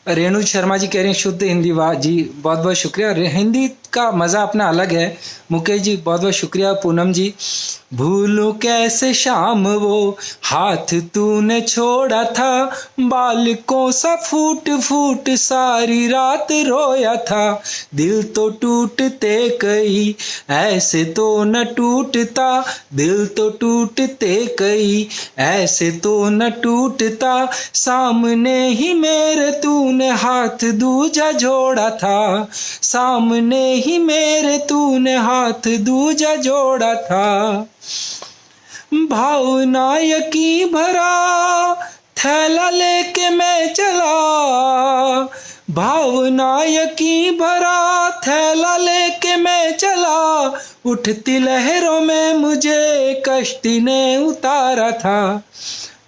रेणु शर्मा जी कह रहे हैं शुद्ध हिंदी, वाह जी, बहुत बहुत शुक्रिया। हिंदी का मज़ा अपना अलग है। मुकेश जी बहुत बहुत शुक्रिया। पूनम जी, भूलूं कैसे शाम वो हाथ तूने छोड़ा था, बालकों सा फूट फूट सारी रात रोया था, दिल तो टूटते कई ऐसे तो न टूटता, दिल तो टूटते कई ऐसे तो न टूटता, सामने ही मेरे तूने हाथ दूजा जोड़ा था, सामने ही मेरे तूने हाथ दूजा जोड़ा था। भावना यकी भरा थैला लेके मैं चला, भावना यकी भरा थैला लेके मैं चला, उठती लहरों में मुझे कश्ती ने उतारा था,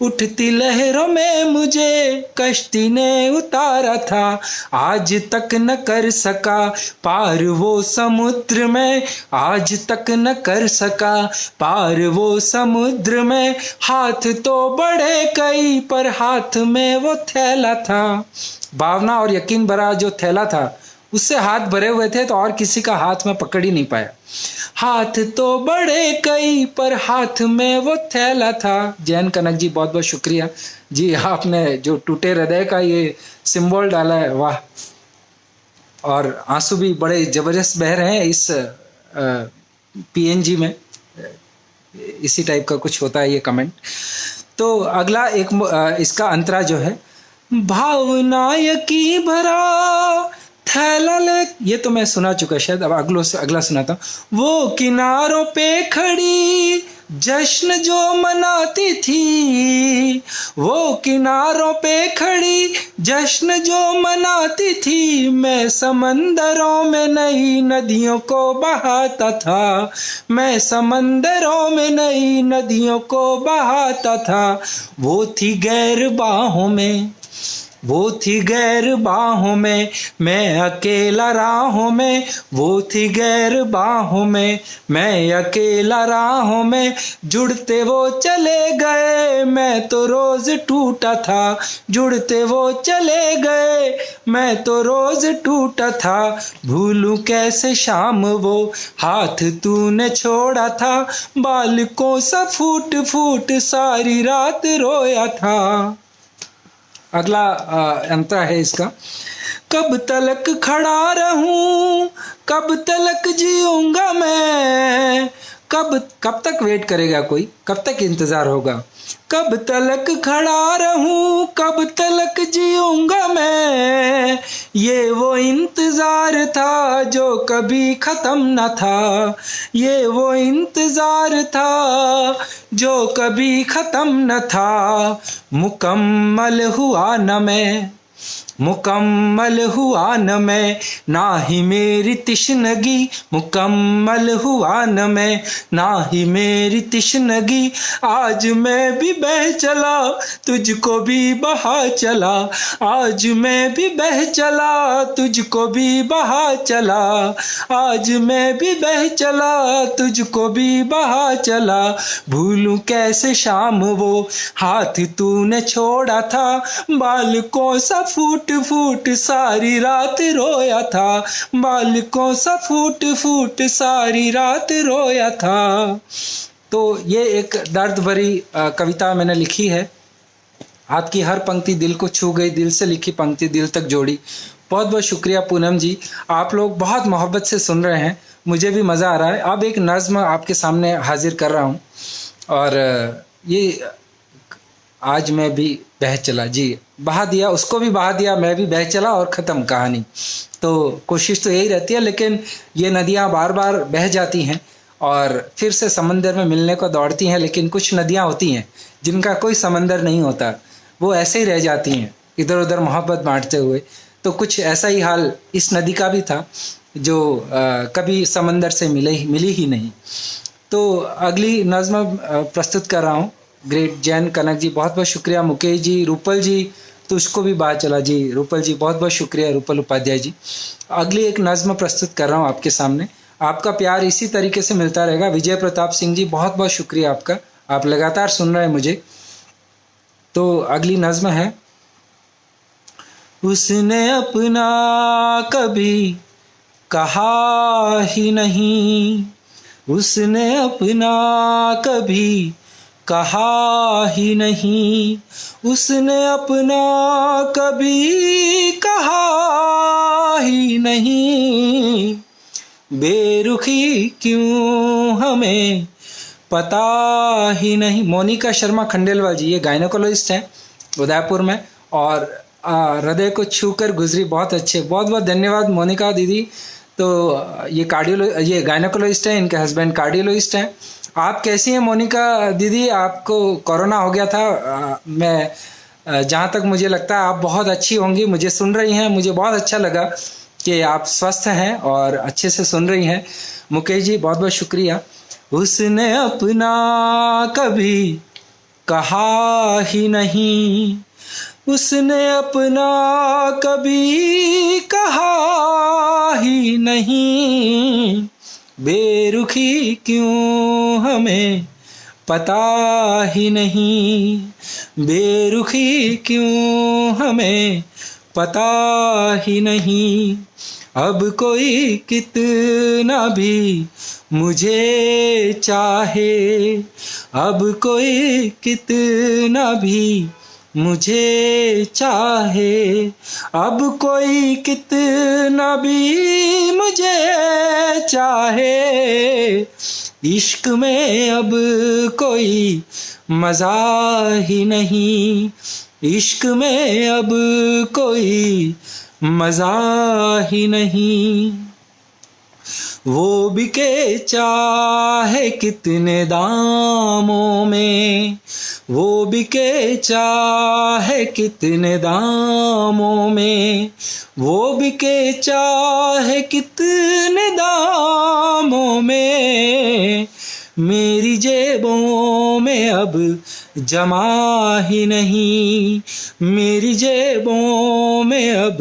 उठती लहरों में मुझे कश्ती ने उतारा था, आज तक न कर सका पार वो समुद्र में, आज तक न कर सका पार वो समुद्र में, हाथ तो बढ़े कई पर हाथ में वो थैला था। भावना और यकीन भरा जो थैला था उससे हाथ भरे हुए थे, तो और किसी का हाथ में पकड़ ही नहीं पाया। हाथ तो बड़े कई पर हाथ में वो थैला था। जैन कनक जी बहुत बहुत शुक्रिया जी, आपने जो टूटे हृदय का ये सिंबल डाला है, वाह। और आंसू भी बड़े जबरदस्त बह रहे हैं इस पीएनजी में, इसी टाइप का कुछ होता है ये कमेंट। तो अगला एक इसका अंतरा जो है, भावना यकी भरा थैला ले, ये तो मैं सुना चुका शायद, अब अगला सुनाता हूँ। वो किनारों पे खड़ी जश्न जो मनाती थी, वो किनारों पे खड़ी जश्न जो मनाती थी, मैं समंदरों में नई नदियों को बहाता था, मैं समंदरों में नई नदियों को बहाता था। वो थी गैर बाहों में, वो थी गैर बाहों में, मैं अकेला राहों में, वो थी गैर बाहों में, मैं अकेला राहों में, जुड़ते वो चले गए मैं तो रोज टूटा था, जुड़ते वो चले गए मैं तो रोज टूटा था, भूलूं कैसे शाम वो हाथ तूने छोड़ा था, बालकों सा फूट फूट सारी रात रोया था। अगला अंतरा है इसका, कब तलक खड़ा रहूं, कब तलक जीऊंगा मैं, कब तक वेट करेगा कोई, कब तक इंतजार होगा, कब तलक खड़ा रहूं, कब तलक जीऊंगा मैं, ये वो इंतजार था जो कभी खत्म न था, ये वो इंतजार था जो कभी खत्म न था, मुकम्मल हुआ न मैं, मुकम्मल हुआ न मैं, ना ही मेरी तिश्नगी, मुकम्मल हुआ न मैं, ना ही मेरी तिश्नगी, आज मैं भी बह चला तुझको भी बहा चला, आज मैं भी बह चला तुझको भी बहा चला, आज मैं भी बह चला तुझको भी बहा चला, भूलूं कैसे शाम वो हाथ तूने छोड़ा था, बालकों सा फूट फूट सारी रात रोया था, बालकों सा फूट फूट सारी रात रोया था। तो ये एक दर्द भरी कविता मैंने लिखी है आपकी हर पंक्ति दिल को छू गई, दिल से लिखी पंक्ति दिल तक जोड़ी। बहुत बहुत शुक्रिया पूनम जी, आप लोग बहुत मोहब्बत से सुन रहे हैं, मुझे भी मज़ा आ रहा है। अब एक नज़्म आपके सामने हाजिर कर रहा हूँ, और ये आज मैं भी बह चला जी, बहा दिया, उसको भी बहा दिया, मैं भी बह चला और ख़त्म कहानी। तो कोशिश तो यही रहती है, लेकिन ये नदियाँ बार बार बह जाती हैं और फिर से समंदर में मिलने को दौड़ती हैं। लेकिन कुछ नदियाँ होती हैं जिनका कोई समंदर नहीं होता, वो ऐसे ही रह जाती हैं इधर उधर मोहब्बत बांटते हुए। तो कुछ ऐसा ही हाल इस नदी का भी था, जो कभी समंदर से मिली ही नहीं। तो अगली नज़्म प्रस्तुत कर रहा हूँ। ग्रेट जैन कनक जी, बहुत बहुत शुक्रिया। मुकेश जी, रूपल जी, तो उसको भी बात चला जी, रूपल जी बहुत बहुत शुक्रिया, रूपल उपाध्याय जी। अगली एक नज़्म प्रस्तुत कर रहा हूँ आपके सामने। आपका प्यार इसी तरीके से मिलता रहेगा। विजय प्रताप सिंह जी, बहुत बहुत शुक्रिया आपका, आप लगातार सुन रहे हैं मुझे। तो अगली नज़्म है, उसने अपना कभी कहा ही नहीं, उसने अपना कभी कहा ही नहीं, उसने अपना कभी कहा ही नहीं, बेरुखी क्यों हमें पता ही नहीं। मोनिका शर्मा खंडेलवाल जी, ये गायनोकोलॉजिस्ट हैं उदयपुर में, और हृदय को छूकर गुजरी, बहुत अच्छे, बहुत बहुत धन्यवाद मोनिका दीदी। तो ये गायनोकोलॉजिस्ट हैं, इनके हस्बैंड कार्डियोलॉजिस्ट हैं। आप कैसी हैं मोनिका दीदी? आपको कोरोना हो गया था, मैं जहाँ तक मुझे लगता है आप बहुत अच्छी होंगी, मुझे सुन रही हैं, मुझे बहुत अच्छा लगा कि आप स्वस्थ हैं और अच्छे से सुन रही हैं। मुकेश जी बहुत बहुत शुक्रिया। उसने अपना कभी कहा ही नहीं, उसने अपना कभी कहा ही नहीं, बेरुखी क्यों हमें पता ही नहीं, बेरुखी क्यों हमें पता ही नहीं। अब कोई कितना भी मुझे चाहे, अब कोई कितना भी मुझे चाहे, अब कोई कितना भी मुझे चाहे, इश्क में अब कोई मज़ा ही नहीं, इश्क में अब कोई मज़ा ही नहीं। वो बिके चाहे कितने दामों में, वो बिके चाहे कितने दामों में, वो बिके चाहे कितने दामों में, मेरी जेबों में अब जमा ही नहीं, मेरी जेबों में अब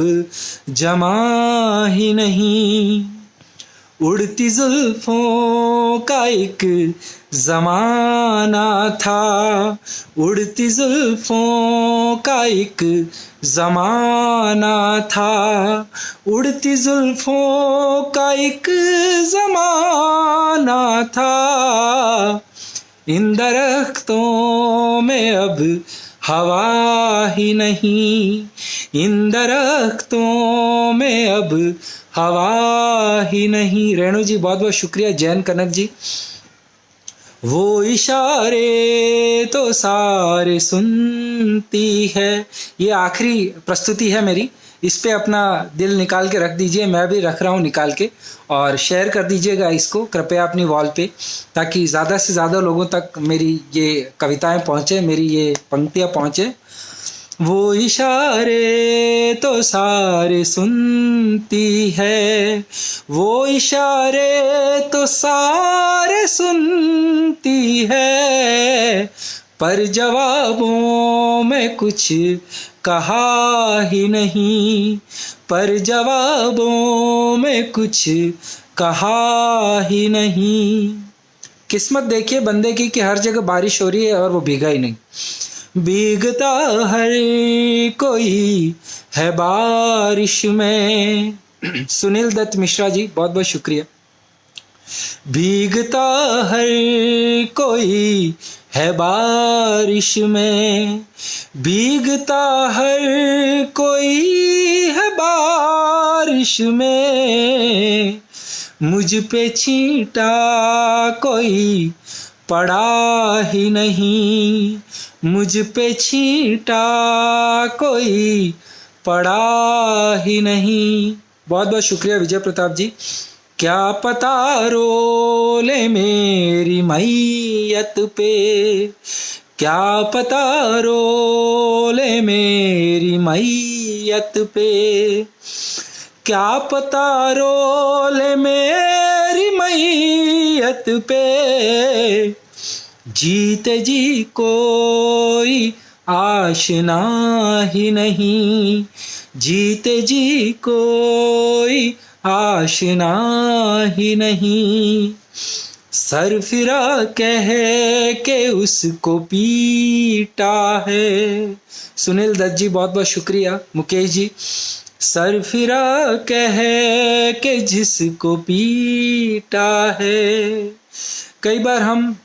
जमा ही नहीं। उड़ती जुल्फों का एक ज़माना था, उड़ती जुल्फों का एक ज़माना था, उड़ती जुल्फों का एक ज़माना था, इन दरख्तों में अब हवा ही नहीं, इन दरख्तों में अब हवा ही नहीं। रेणु जी बहुत बहुत शुक्रिया। जैन कनक जी, वो इशारे तो सारे सुनती है। ये आखिरी प्रस्तुति है मेरी, इस पे अपना दिल निकाल के रख दीजिए, मैं भी रख रहा हूँ निकाल के, और शेयर कर दीजिएगा इसको कृपया अपनी वॉल पे, ताकि ज़्यादा से ज़्यादा लोगों तक मेरी ये कविताएं पहुँचे, मेरी ये पंक्तियाँ पहुँचे। वो इशारे तो सारे सुनती है, वो इशारे तो सारे सुनती है, पर जवाबों में कुछ कहा ही नहीं, पर जवाबों में कुछ कहा ही नहीं। किस्मत देखिए बंदे की कि हर जगह बारिश हो रही है और वो भीगा ही नहीं। भीगता हर कोई है बारिश में। सुनील दत्त मिश्रा जी बहुत बहुत शुक्रिया। भीगता हर कोई है बारिश में भीगता हर कोई है बारिश में, मुझ पे छींटा कोई पड़ा ही नहीं, मुझ पे छींटा कोई पड़ा ही नहीं। बहुत बहुत शुक्रिया विजय प्रताप जी। क्या पता रोले मेरी मैयत पे, क्या पता रोले मेरी मैयत पे, क्या पता रोले मेरी मैयत पे, जीते जी कोई आशना ही नहीं, जीते जी कोई आशना ही नहीं। सर फिरा कह के उसको पीटा है। सुनील दत्त जी बहुत बहुत शुक्रिया। मुकेश जी, सर फिरा कह के जिसको पीटा है। कई बार हम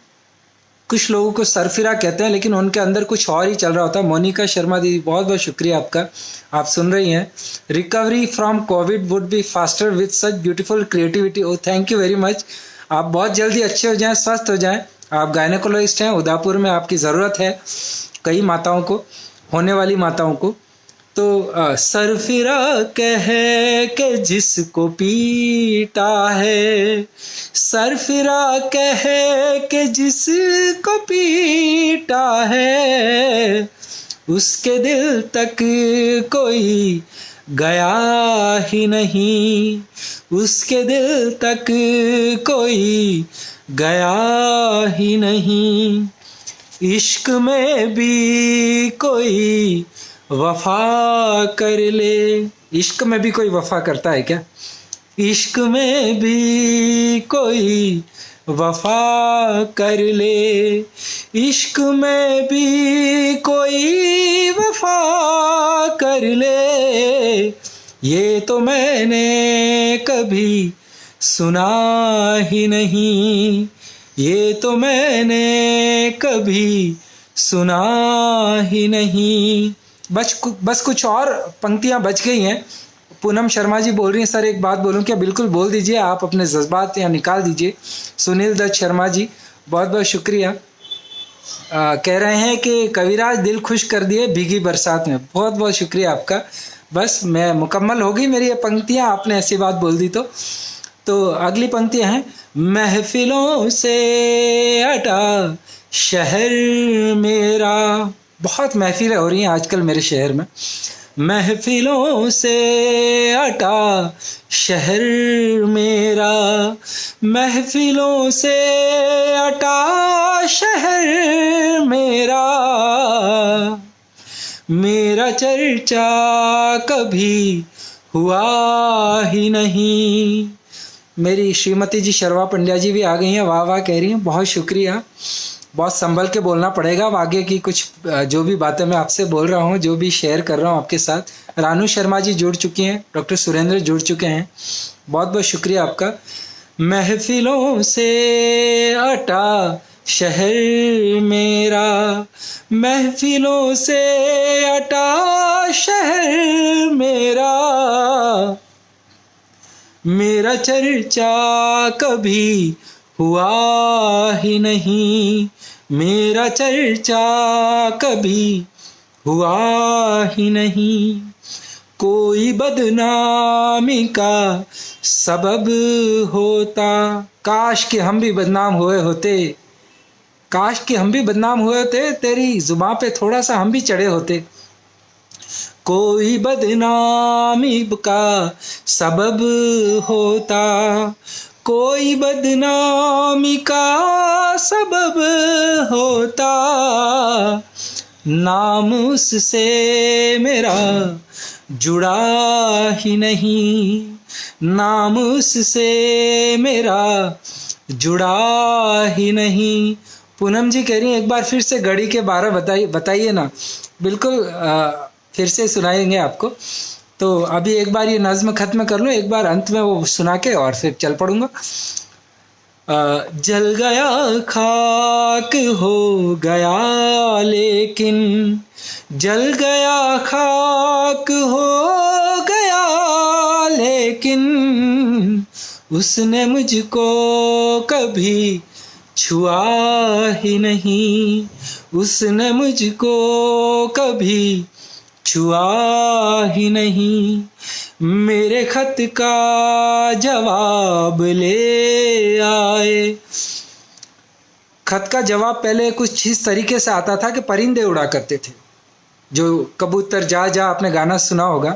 कुछ लोगों को सरफिरा कहते हैं लेकिन उनके अंदर कुछ और ही चल रहा होता है। मोनिका शर्मा दीदी बहुत बहुत शुक्रिया आपका, आप सुन रही हैं। Recovery from COVID would be faster with such beautiful creativity. Oh thank you very much. आप बहुत जल्दी अच्छे हो जाएं, स्वस्थ हो जाएं। आप गायनेकोलॉजिस्ट हैं, उदयपुर में आपकी ज़रूरत है कई माताओं को, होने वाली माताओं को। तो सरफिरा कह के जिसको पीटा है, सरफिरा कह के जिसको पीटा है, उसके दिल तक कोई गया ही नहीं, उसके दिल तक कोई गया ही नहीं। इश्क में भी कोई वफा कर ले, इश्क में भी कोई वफा करता है क्या? इश्क में भी कोई वफा कर ले, इश्क में भी कोई वफा कर ले, ये तो मैंने कभी सुना ही नहीं, ये तो मैंने कभी सुना ही नहीं। बस कुछ और पंक्तियां बच गई हैं। पूनम शर्मा जी बोल रही हैं, सर एक बात बोलूं क्या? बिल्कुल बोल दीजिए, आप अपने जज्बात यहाँ निकाल दीजिए। सुनील दत्त शर्मा जी बहुत बहुत शुक्रिया। कह रहे हैं कि कविराज दिल खुश कर दिए भीगी बरसात में। बहुत बहुत शुक्रिया आपका। बस मैं मुकम्मल हो गई मेरी ये पंक्तियाँ, आपने ऐसी बात बोल दी तो अगली पंक्तियाँ हैं। महफिलों से हटा शहर मेरा, बहुत महफिलें हो रही हैं आजकल मेरे शहर में। महफिलों से हटा शहर मेरा, महफिलों से हटा शहर मेरा, मेरा चर्चा कभी हुआ ही नहीं। मेरी श्रीमती जी शर्वा पंड्या जी भी आ गई हैं, वाह वाह कह रही हैं, बहुत शुक्रिया। बहुत संभल के बोलना पड़ेगा अब आगे की कुछ जो भी बातें मैं आपसे बोल रहा हूँ, जो भी शेयर कर रहा हूँ आपके साथ। रानू शर्मा जी जुड़ चुकी हैं, डॉक्टर सुरेंद्र जुड़ चुके हैं, बहुत बहुत शुक्रिया आपका। महफिलों से हटा शहर मेरा, महफिलों से हटा शहर मेरा, मेरा चर्चा कभी हुआ ही नहीं, मेरा चर्चा कभी हुआ ही नहीं। कोई बदनामी का सबब होता, काश कि हम भी बदनाम हुए होते, काश कि हम भी बदनाम हुए होते, तेरी जुबान पे थोड़ा सा हम भी चढ़े होते। कोई बदनामी का सबब होता, कोई बदनामी का सबब होता, नाम उससे मेरा जुड़ा ही नहीं, नाम उससे मेरा जुड़ा ही नहीं। पूनम जी कह रही हैं एक बार फिर से घड़ी के 12 बताइए ना। बिल्कुल फिर से सुनाएंगे आपको। तो अभी एक बार ये नज़्म ख़त्म कर लूँ, एक बार अंत में वो सुना के और फिर चल पड़ूंगा। जल गया खाक हो गया लेकिन, जल गया खाक हो गया लेकिन, उसने मुझको कभी छुआ ही नहीं, उसने मुझको कभी छुआ ही नहीं। मेरे खत का जवाब ले आए। खत का जवाब पहले कुछ इस तरीके से आता था कि परिंदे उड़ा करते थे, जो कबूतर जा जा आपने गाना सुना होगा,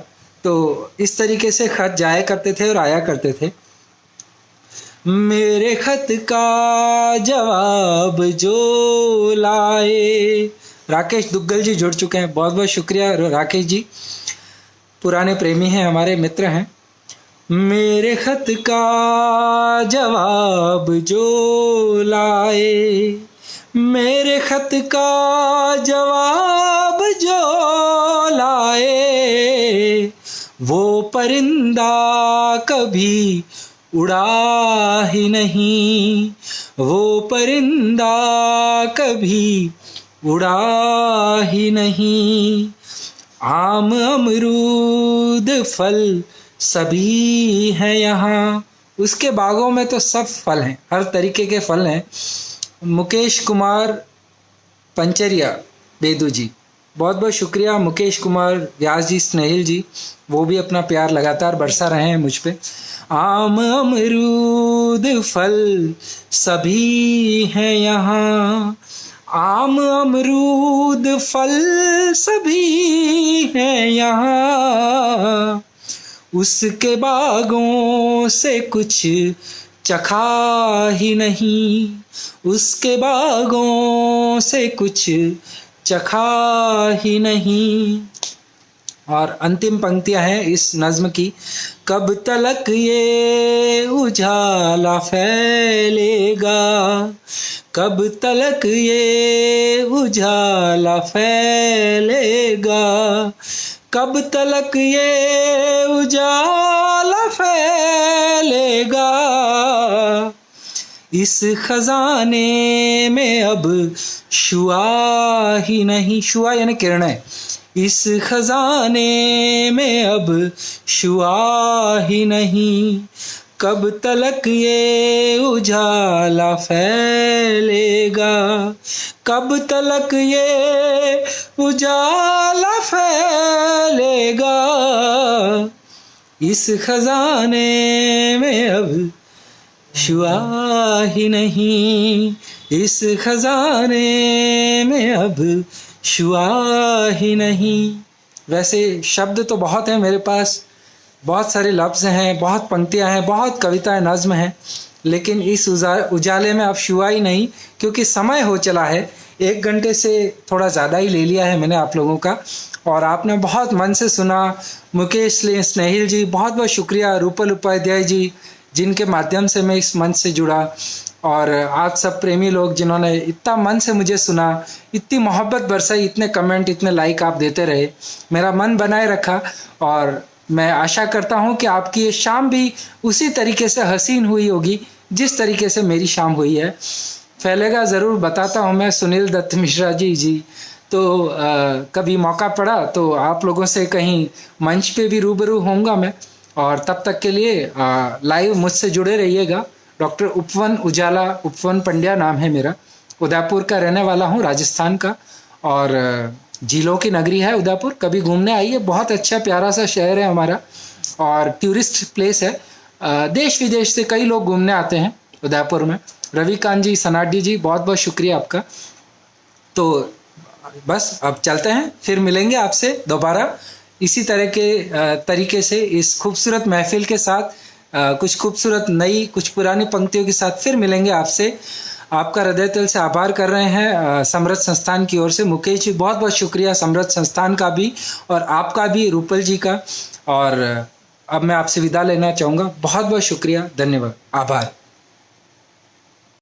तो इस तरीके से खत जाया करते थे और आया करते थे। मेरे खत का जवाब जो लाए। राकेश दुग्गल जी जुड़ चुके हैं, बहुत बहुत शुक्रिया राकेश जी, पुराने प्रेमी हैं, हमारे मित्र हैं। मेरे खत का जवाब जो लाए, मेरे खत का जवाब जो लाए, वो परिंदा कभी उड़ा ही नहीं, वो परिंदा कभी उड़ा ही नहीं। आम अमरूद फल सभी हैं यहाँ, उसके बागों में तो सब फल हैं, हर तरीके के फल हैं। मुकेश कुमार पंचरिया बेदू जी, बहुत बहुत शुक्रिया मुकेश कुमार व्यास जी, स्नेहिल जी, वो भी अपना प्यार लगातार बरसा रहे हैं मुझ पे। आम अमरूद फल सभी हैं यहाँ, आम अमरूद फल सभी हैं यहाँ, उसके बागों से कुछ चखा ही नहीं, उसके बागों से कुछ चखा ही नहीं। और अंतिम पंक्तियां हैं इस नज्म की। कब तलक ये उजाला फैलेगा, कब तलक ये उजाला फैलेगा, कब तलक ये उजाला फैलेगा, इस खजाने में अब शुआ ही नहीं, शुआ यानी किरणें, इस खजाने में अब शुआ ही नहीं, कब तलक ये उजाला फैलेगा, कब तलक ये उजाला फैलेगा, इस खजाने में अब शुआ ही नहीं, इस खजाने में अब शुआ ही नहीं। वैसे शब्द तो बहुत हैं मेरे पास, बहुत सारे लफ्ज़ हैं, बहुत पंक्तियां हैं, बहुत कविताएं, नज़्म हैं, लेकिन इस उजाले में अब शुआ ही नहीं, क्योंकि समय हो चला है। 1 घंटे से थोड़ा ज़्यादा ही ले लिया है मैंने आप लोगों का, और आपने बहुत मन से सुना। मुकेश स्नेहिल जी, बहुत बहुत शुक्रिया। रूपल उपाध्याय जी, जिनके माध्यम से मैं इस मंच से जुड़ा, और आप सब प्रेमी लोग जिन्होंने इतना मन से मुझे सुना, इतनी मोहब्बत बरसाई, इतने कमेंट, इतने लाइक आप देते रहे, मेरा मन बनाए रखा। और मैं आशा करता हूँ कि आपकी ये शाम भी उसी तरीके से हसीन हुई होगी जिस तरीके से मेरी शाम हुई है। फैलेगा ज़रूर बताता हूँ मैं, सुनील दत्त मिश्रा जी। तो कभी मौका पड़ा तो आप लोगों से कहीं मंच पे भी रूबरू होऊंगा मैं, और तब तक के लिए लाइव मुझसे जुड़े रहिएगा। डॉक्टर उपवन उजाला, उपवन पंड्या नाम है मेरा, उदयपुर का रहने वाला हूँ, राजस्थान का, और झीलों की नगरी है उदयपुर, कभी घूमने आइए, बहुत अच्छा प्यारा सा शहर है हमारा, और टूरिस्ट प्लेस है। देश विदेश से कई लोग घूमने आते हैं उदयपुर में। रविकांत जी, सनाडी जी, बहुत बहुत शुक्रिया आपका। तो बस अब चलते हैं, फिर मिलेंगे आपसे दोबारा इसी तरह के तरीके से, इस खूबसूरत महफिल के साथ, कुछ खूबसूरत नई, कुछ पुरानी पंक्तियों के साथ फिर मिलेंगे आपसे। आपका हृदय तल से आभार कर रहे हैं समृद्ध संस्थान की ओर से। मुकेश जी, बहुत बहुत शुक्रिया समृद्ध संस्थान का भी, और आपका भी, रूपल जी का। और अब मैं आपसे विदा लेना चाहूँगा। बहुत बहुत शुक्रिया, धन्यवाद, आभार।